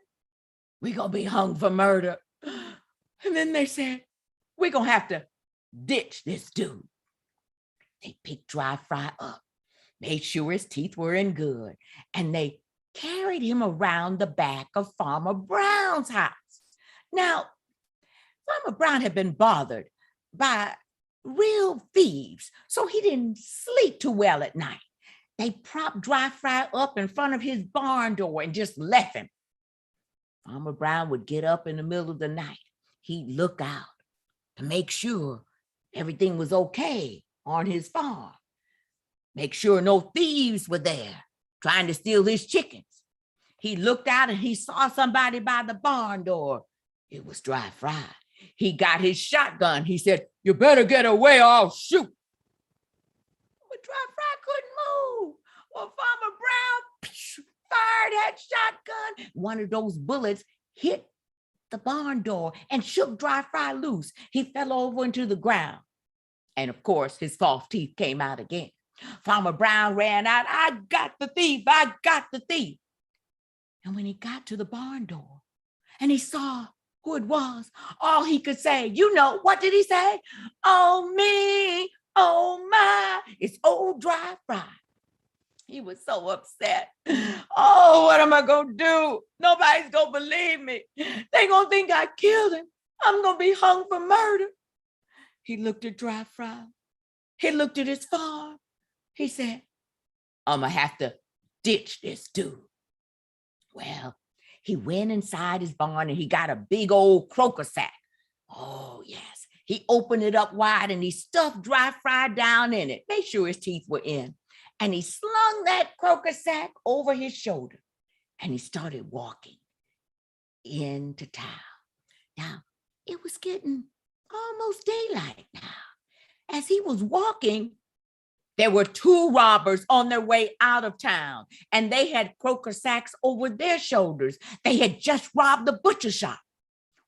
We going to be hung for murder. And then they said, we're going to have to ditch this dude. They picked Dry Fry up, made sure his teeth were in good, and they carried him around the back of Farmer Brown's house. Now, Farmer Brown had been bothered by real thieves, so he didn't sleep too well at night. They propped Dry Fry up in front of his barn door and just left him. Farmer Brown would get up in the middle of the night. He'd look out to make sure everything was okay on his farm. Make sure no thieves were there trying to steal his chickens. He looked out and he saw somebody by the barn door. It was Dry Fry. He got his shotgun. He said, you better get away or I'll shoot. But Dry Fry couldn't move. Well, Farmer Brown fired that shotgun. One of those bullets hit the barn door and shook Dry Fry loose. He fell over into the ground. And of course, his false teeth came out again. Farmer Brown ran out. I got the thief. I got the thief. And when he got to the barn door and he saw who it was, all he could say, you know, what did he say? Oh, me, oh, my, it's old Dry Fry. He was so upset. Oh, what am I going to do? Nobody's going to believe me. They going to think I killed him. I'm going to be hung for murder. He looked at Dry Fry. He looked at his farm. He said, I'm going to have to ditch this dude. Well, he went inside his barn and he got a big old croaker sack. Oh, yes. He opened it up wide and he stuffed Dry Fry down in it. Made sure his teeth were in. And he slung that croaker sack over his shoulder. And he started walking into town. Now, it was getting almost daylight now. As he was walking, there were two robbers on their way out of town, and they had croaker sacks over their shoulders. They had just robbed the butcher shop.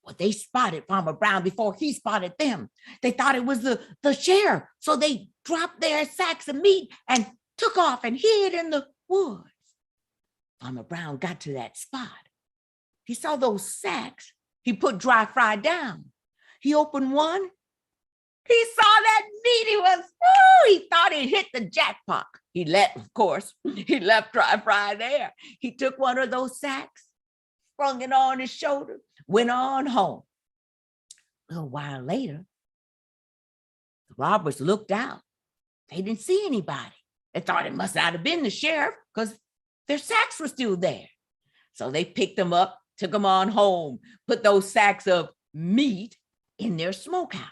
Well, they spotted Farmer Brown before he spotted them. They thought it was the sheriff, so they dropped their sacks of meat and took off and hid in the woods. Farmer Brown got to that spot. He saw those sacks. He put Dry Fry down. He opened one. He saw that meat. He thought he'd hit the jackpot. He left Dry Fry there. He took one of those sacks, sprung it on his shoulder, went on home. A little while later, the robbers looked out. They didn't see anybody. They thought it must not have been the sheriff because their sacks were still there. So they picked them up, took them on home, put those sacks of meat in their smokehouse.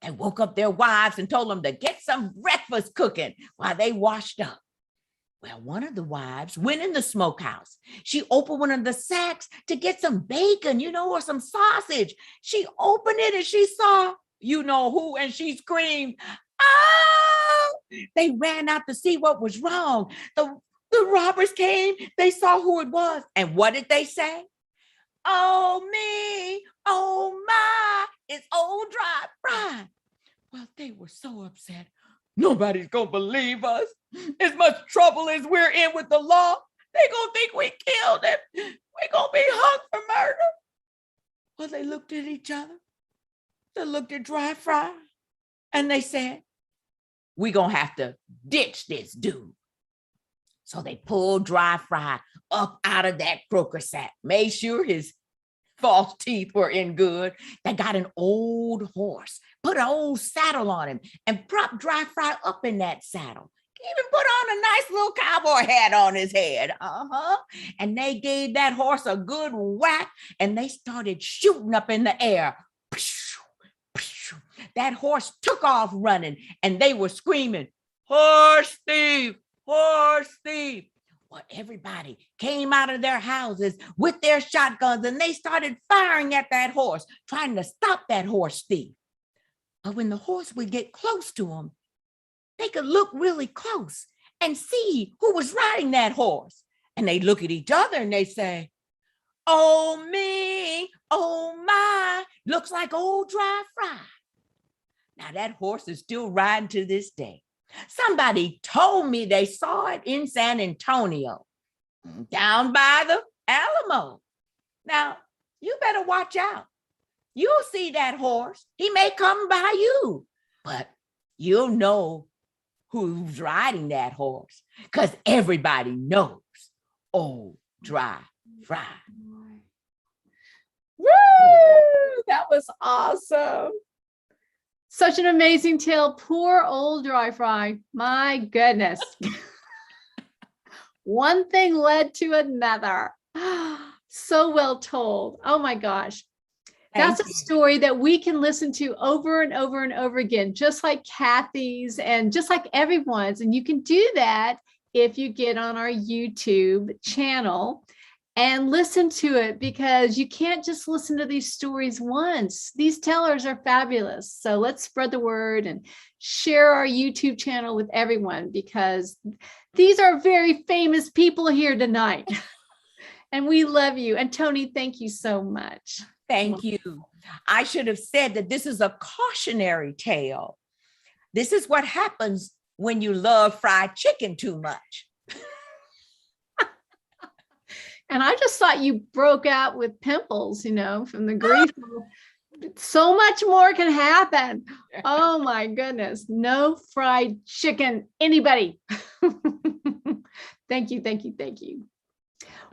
They woke up their wives and told them to get some breakfast cooking while they washed up. Well, one of the wives went in the smokehouse. She opened one of the sacks to get some bacon, or some sausage. She opened it and she saw, you know who, and she screamed, "Oh!" They ran out to see what was wrong. The robbers came, they saw who it was. And what did they say? Oh, me, oh, my, it's old Dry Fry. Well, they were so upset. Nobody's going to believe us. As much trouble as we're in with the law, they're going to think we killed him. We're going to be hung for murder. Well, they looked at each other. They looked at Dry Fry, and they said, we're going to have to ditch this dude. So they pulled Dry Fry up out of that croaker sack, made sure his false teeth were in good. They got an old horse, put an old saddle on him, and propped Dry Fry up in that saddle. Even put on a nice little cowboy hat on his head. And they gave that horse a good whack, and they started shooting up in the air. that horse took off running and they were screaming, "Horse thief, horse thief." Well, everybody came out of their houses with their shotguns and they started firing at that horse, trying to stop that horse thief. But when the horse would get close to them, they could look really close and see who was riding that horse. And they look at each other and they say, "Oh me, oh my, looks like old dry fry." Now that horse is still riding to this day. Somebody told me they saw it in San Antonio, down by the Alamo. Now, you better watch out. You'll see that horse. He may come by you, but you'll know who's riding that horse because everybody knows old dry fry. Woo! That was awesome. Such an amazing tale. Poor old dry fry. My goodness. One thing led to another. So well told. Oh my gosh. That's a story that we can listen to over and over and over again, just like Kathy's and just like everyone's. And you can do that if you get on our YouTube channel and listen to it, because you can't just listen to these stories once. These tellers are fabulous. So let's spread the word and share our YouTube channel with everyone, because these are very famous people here tonight. And we love you. And Toni, thank you so much. Thank you. I should have said that this is a cautionary tale. This is what happens when you love fried chicken too much. And I just thought you broke out with pimples, from the grief. So much more can happen. Oh my goodness. No fried chicken, anybody. Thank you, thank you, thank you.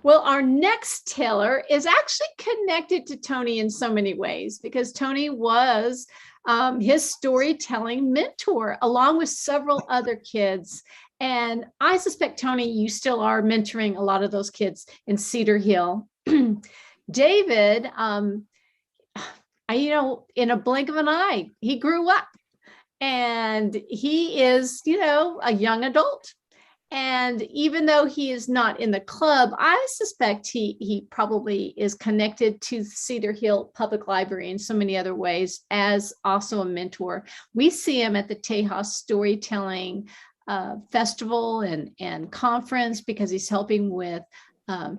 Well, our next teller is actually connected to Toni in so many ways, because Toni was his storytelling mentor along with several other kids. And I suspect, Toni, you still are mentoring a lot of those kids in Cedar Hill. David, in a blink of an eye, he grew up and he is, a young adult. And even though he is not in the club, I suspect he probably is connected to Cedar Hill Public Library in so many other ways as also a mentor. We see him at the Tejas Storytelling Festival and conference because he's helping with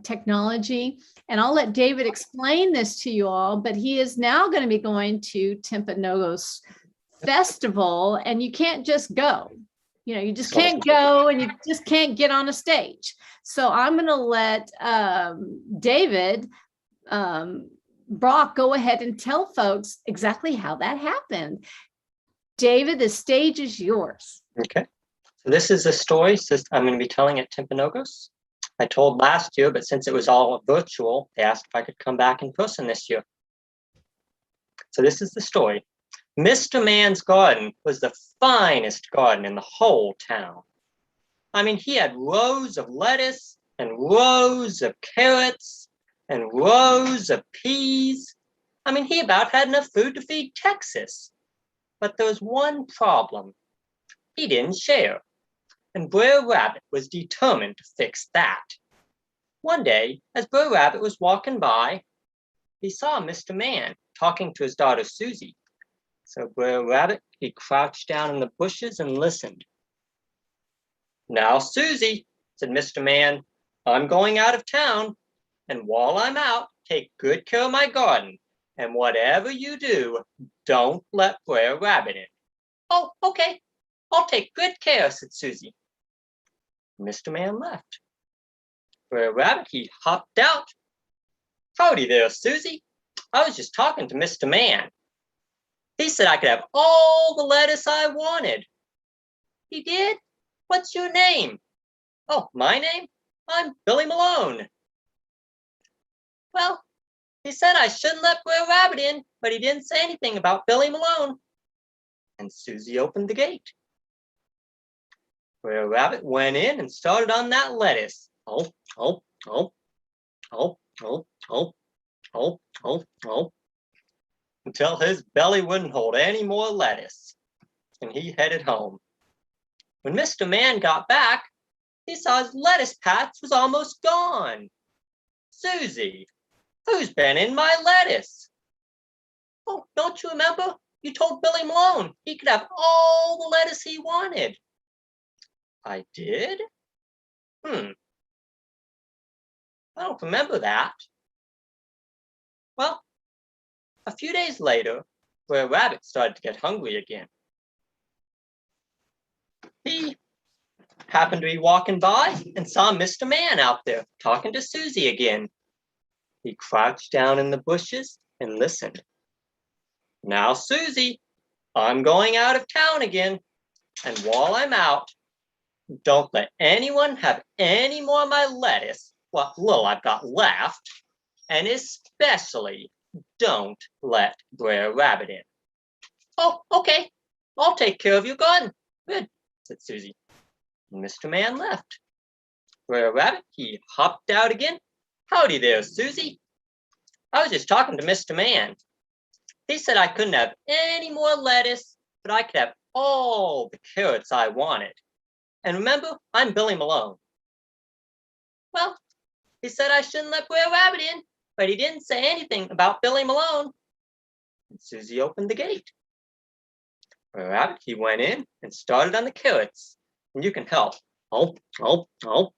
technology. And I'll let David explain this to you all, but he is now going to be going to Timpanogos Festival, and you can't just go. You just can't go and you just can't get on a stage. So I'm going to let David Brock go ahead and tell folks exactly how that happened. David, the stage is yours. Okay. So this is a story I'm going to be telling at Timpanogos. I told last year, but since it was all virtual, they asked if I could come back in person this year. So this is the story. Mr. Man's garden was the finest garden in the whole town. I mean, he had rows of lettuce and rows of carrots and rows of peas. I mean, he about had enough food to feed Texas. But there was one problem. He didn't share. And Brer Rabbit was determined to fix that. One day, as Brer Rabbit was walking by, he saw Mr. Man talking to his daughter Susie. So Brer Rabbit, he crouched down in the bushes and listened. "Now, Susie," said Mr. Man, "I'm going out of town, and while I'm out, take good care of my garden, and whatever you do, don't let Brer Rabbit in." "Oh, okay, I'll take good care," said Susie. Mr. Man left. Brer Rabbit, he hopped out. "Howdy there, Susie. I was just talking to Mr. Man. He said I could have all the lettuce I wanted." "He did? What's your name?" "Oh, my name? I'm Billy Malone." "Well, he said I shouldn't let Brer Rabbit in, but he didn't say anything about Billy Malone." And Susie opened the gate. Brer Rabbit went in and started on that lettuce. Oh, oh, oh, oh, oh, oh, oh, oh, oh. until his belly wouldn't hold any more lettuce, and he headed home. When Mr. Man got back, he saw his lettuce patch was almost gone. Susie, who's been in my lettuce? Oh, don't you remember? You told Billy Malone he could have all the lettuce he wanted. I did? I don't remember that. Well, a few days later, Brer Rabbit started to get hungry again. He happened to be walking by and saw Mr. Man out there talking to Susie again. He crouched down in the bushes and listened. Now, Susie, I'm going out of town again, and while I'm out, don't let anyone have any more of my lettuce, what little I've got left, and especially don't let Brer Rabbit in. Oh, okay, I'll take care of your garden. Good, said Susie. And Mr. Man left. Brer Rabbit, he hopped out again. Howdy there, Susie. I was just talking to Mr. Man. He said I couldn't have any more lettuce, but I could have all the carrots I wanted. And remember, I'm Billy Malone. Well, he said I shouldn't let Brer Rabbit in, but he didn't say anything about Billy Malone. And Susie opened the gate. Brer Rabbit, he went in and started on the carrots. And you can help. Oh, oh, oh,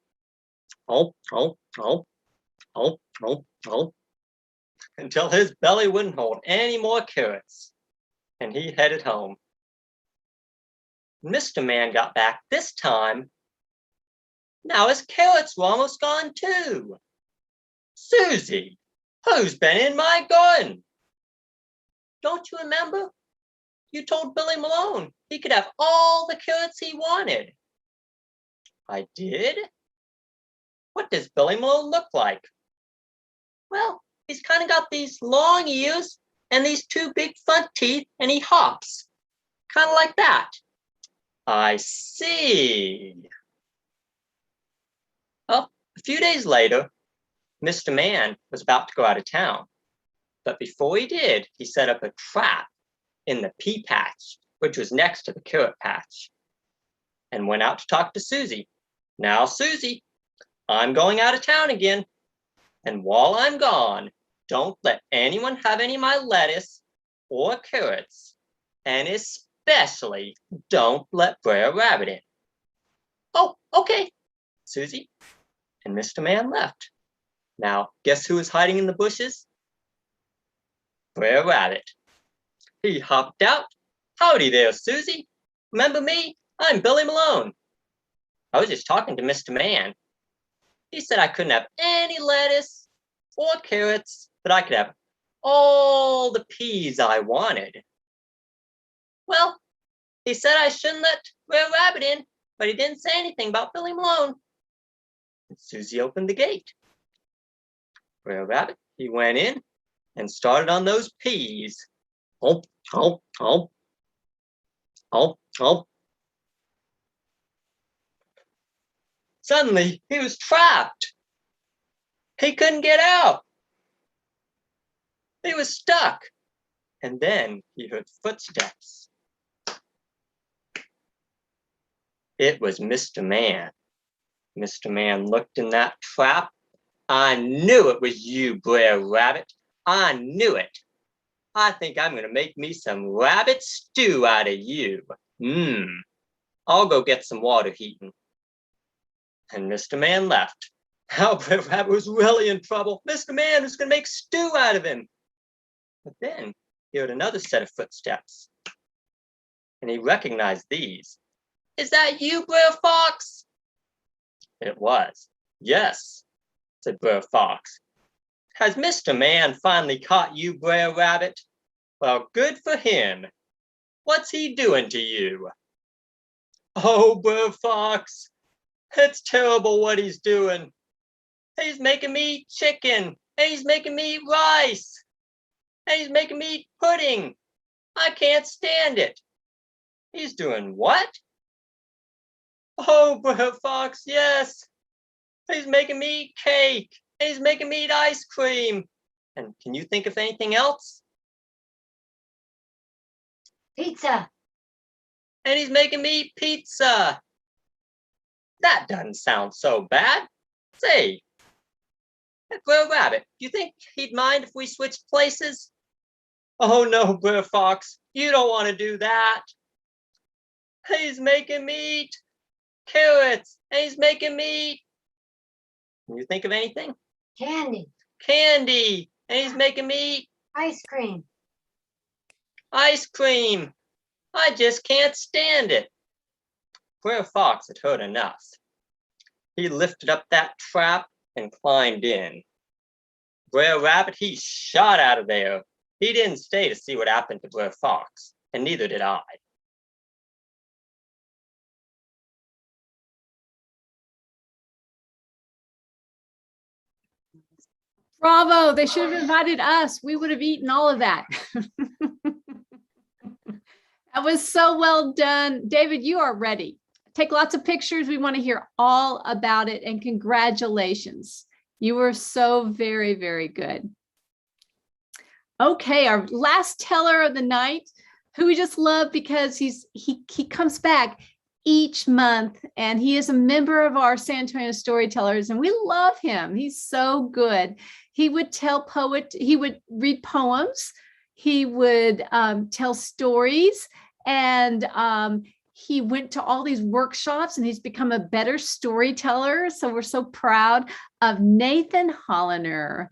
oh, oh, oh, oh, oh, oh, until his belly wouldn't hold any more carrots. And he headed home. Mr. Man got back this time. Now his carrots were almost gone too. Susie, who's been in my garden? Don't you remember? You told Billy Malone he could have all the carrots he wanted. I did? What does Billy Malone look like? Well, he's kind of got these long ears and these two big front teeth, and he hops, kind of like that. I see. Well, a few days later, Mr. Man was about to go out of town. But before he did, he set up a trap in the pea patch, which was next to the carrot patch, and went out to talk to Susie. Now, Susie, I'm going out of town again. And while I'm gone, don't let anyone have any of my lettuce or carrots. And especially don't let Brer Rabbit in. Oh, okay, Susie. And Mr. Man left. Now, guess who was hiding in the bushes? Brer Rabbit. He hopped out. Howdy there, Susie. Remember me? I'm Billy Malone. I was just talking to Mr. Man. He said I couldn't have any lettuce or carrots, but I could have all the peas I wanted. Well, he said I shouldn't let Brer Rabbit in, but he didn't say anything about Billy Malone. And Susie opened the gate. Brer Rabbit, he went in and started on those peas. Oh, oh, oh, oh, oh. Suddenly, he was trapped. He couldn't get out. He was stuck. And then he heard footsteps. It was Mr. Man. Mr. Man looked in that trap. I knew it was you, Brer Rabbit. I knew it. I think I'm going to make me some rabbit stew out of you. I'll go get some water heating. And Mr. Man left. Now Brer Rabbit was really in trouble. Mr. Man was going to make stew out of him. But then he heard another set of footsteps. And he recognized these. Is that you, Brer Fox? It was. Yes, said Brer Fox. Has Mr. Man finally caught you, Brer Rabbit? Well, good for him. What's he doing to you? Oh, Brer Fox, it's terrible what he's doing. He's making me eat chicken, and he's making me eat rice, and he's making me eat pudding. I can't stand it. He's doing what? Oh, Brer Fox, yes. He's making me eat cake, and he's making me eat ice cream. And can you think of anything else? Pizza. And he's making me eat pizza. That doesn't sound so bad. Say, Brer Rabbit, do you think he'd mind if we switched places? Oh no, Brer Fox, you don't want to do that. He's making me eat carrots, and he's making me eat. Can you think of anything? Candy. Candy, and he's making me eat Ice cream. ice cream. I just can't stand it. Brer Fox had heard enough. He lifted up that trap and climbed in. Brer Rabbit, he shot out of there. He didn't stay to see what happened to Brer Fox, and neither did I. Bravo. They should have invited us. We would have eaten all of that. That was so well done. David, you are ready. Take lots of pictures. We want to hear all about it. And congratulations. You were so very, very good. Okay, our last teller of the night, who we just love because he comes back each month, and he is a member of our San Antonio Storytellers, and we love him. He's so good. He would he would read poems, he would tell stories, and he went to all these workshops, and he's become a better storyteller. So we're so proud of Nathan Holiner.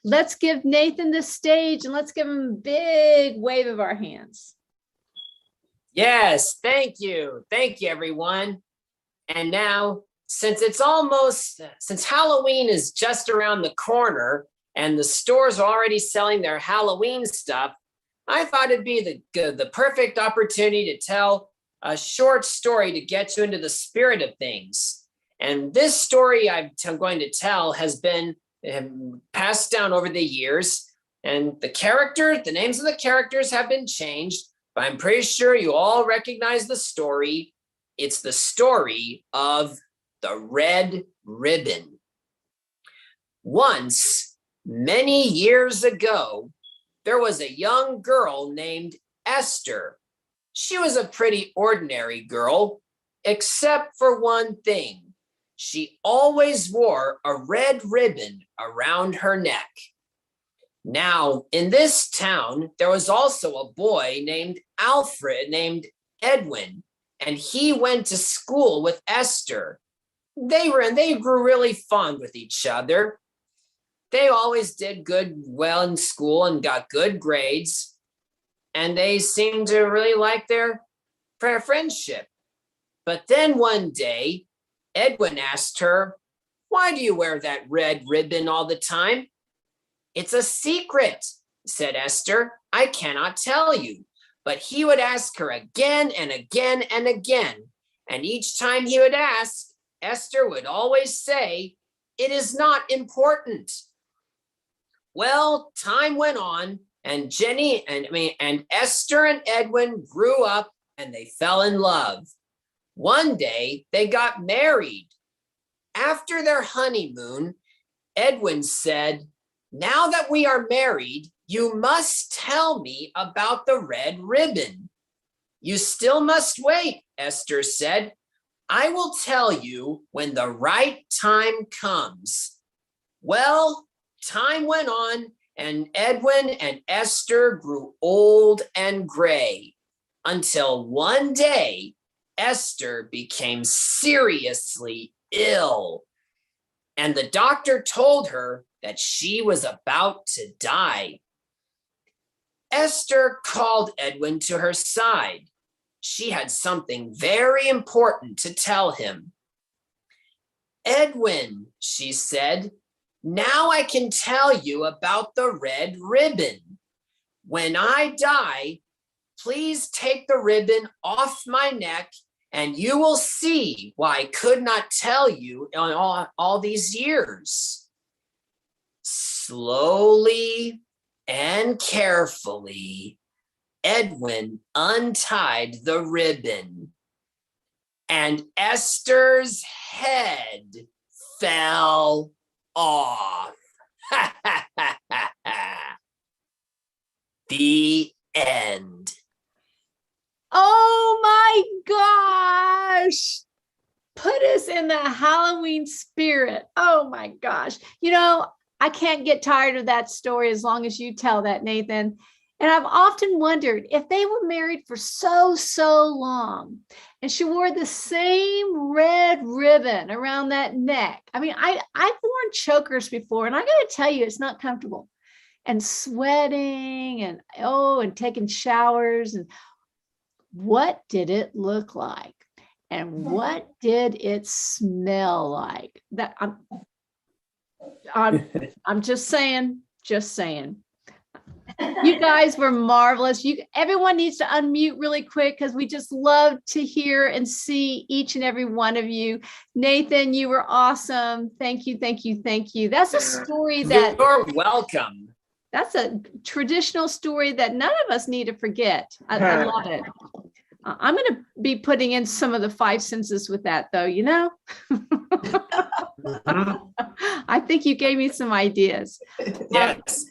Let's give Nathan the stage, and let's give him a big wave of our hands. Yes, thank you. Thank you, everyone. And now, since Halloween is just around the corner and the stores are already selling their Halloween stuff, I thought it'd be the perfect opportunity to tell a short story to get you into the spirit of things. And this story I'm going to tell has been passed down over the years, and the names of the characters have been changed, but I'm pretty sure you all recognize the story. It's the story of the Red Ribbon. Once, many years ago, there was a young girl named Esther. She was a pretty ordinary girl, except for one thing. She always wore a red ribbon around her neck. Now, in this town, there was also a boy named Edwin, and he went to school with Esther. They grew really fond with each other. They always did well in school and got good grades, and they seemed to really like their friendship. But then one day, Edwin asked her, "Why do you wear that red ribbon all the time?" "It's a secret," said Esther. "I cannot tell you." But he would ask her again and again and again. And each time he would ask, Esther would always say, "It is not important." Well, time went on, and Esther and Edwin grew up, and they fell in love. One day, they got married. After their honeymoon, Edwin said, "Now that we are married, you must tell me about the red ribbon." "You still must wait," Esther said. "I will tell you when the right time comes." Well, time went on, and Edwin and Esther grew old and gray, until one day, Esther became seriously ill, and the doctor told her that she was about to die. Esther called Edwin to her side. She had something very important to tell him. "Edwin," she said, "now I can tell you about the red ribbon. When I die, please take the ribbon off my neck, and you will see why I could not tell you in all these years." Slowly and carefully, Edwin untied the ribbon, and Esther's head fell off. The end. Oh my gosh. Put us in the Halloween spirit. Oh my gosh. I can't get tired of that story as long as you tell that, Nathan. And I've often wondered if they were married for so long and she wore the same red ribbon around that neck. I mean, I've worn chokers before, and I got to tell you, it's not comfortable. And sweating and taking showers. And what did it look like? And what did it smell like? That I'm just saying. You guys were marvelous. Everyone needs to unmute really quick because we just love to hear and see each and every one of you. Nathan, you were awesome. Thank you. That's a story that You're welcome. That's a traditional story that none of us need to forget. I love it. I'm going to be putting in some of the 5 senses with that, though, I think you gave me some ideas. Yes.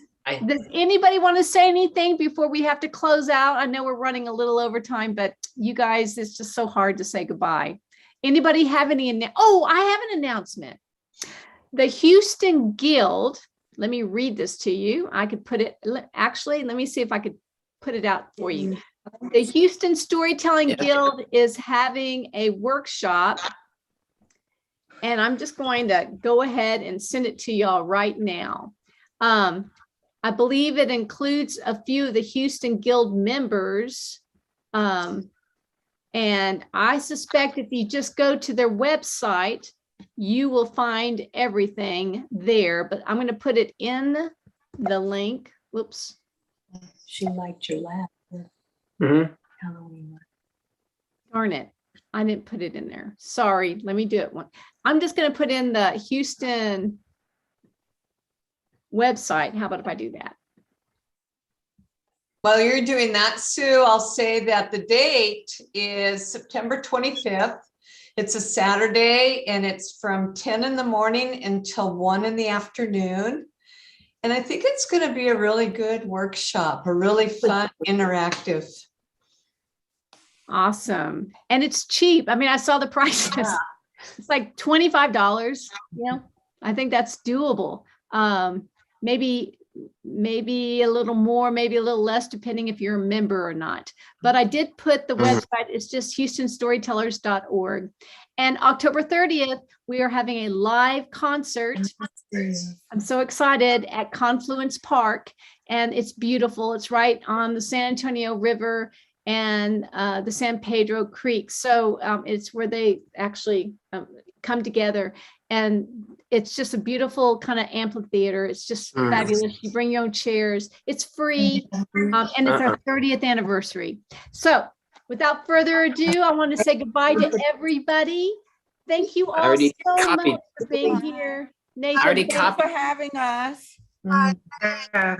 Does anybody want to say anything before we have to close out? I know we're running a little over time, but you guys, it's just so hard to say goodbye. Anybody have any? I have an announcement. The Houston Guild, let me read this to you. I could put it, actually, let me see if I could put it out for you. The Houston Storytelling Guild is having a workshop, and I'm just going to go ahead and send it to y'all right now. I believe it includes a few of the Houston Guild members. And I suspect if you just go to their website, you will find everything there, but I'm going to put it in the link. Whoops. She liked your laugh. Mm-hmm. Darn it. I didn't put it in there. Sorry. Let me do it. I'm just going to put in the Houston website. How about if I do that? While you're doing that, Sue, I'll say that the date is September 25th. It's a Saturday, and it's from 10 in the morning until 1 in the afternoon. And I think it's going to be a really good workshop, a really fun, interactive. Awesome. And it's cheap. I mean, I saw the prices. Yeah. It's like $25. I think that's doable. Maybe a little more, maybe a little less, depending if you're a member or not. But I did put the website, it's just houstonstorytellers.org. And October 30th, we are having a live concert. I'm so excited, at Confluence Park, and it's beautiful. It's right on the San Antonio River and the San Pedro Creek. So it's where they actually come together. And it's just a beautiful kind of amphitheater. It's just fabulous. You bring your own chairs. It's free. And it's our 30th anniversary. So without further ado, I want to say goodbye to everybody. Thank you all so much for being here. Nathan, already thanks for having us. Yes.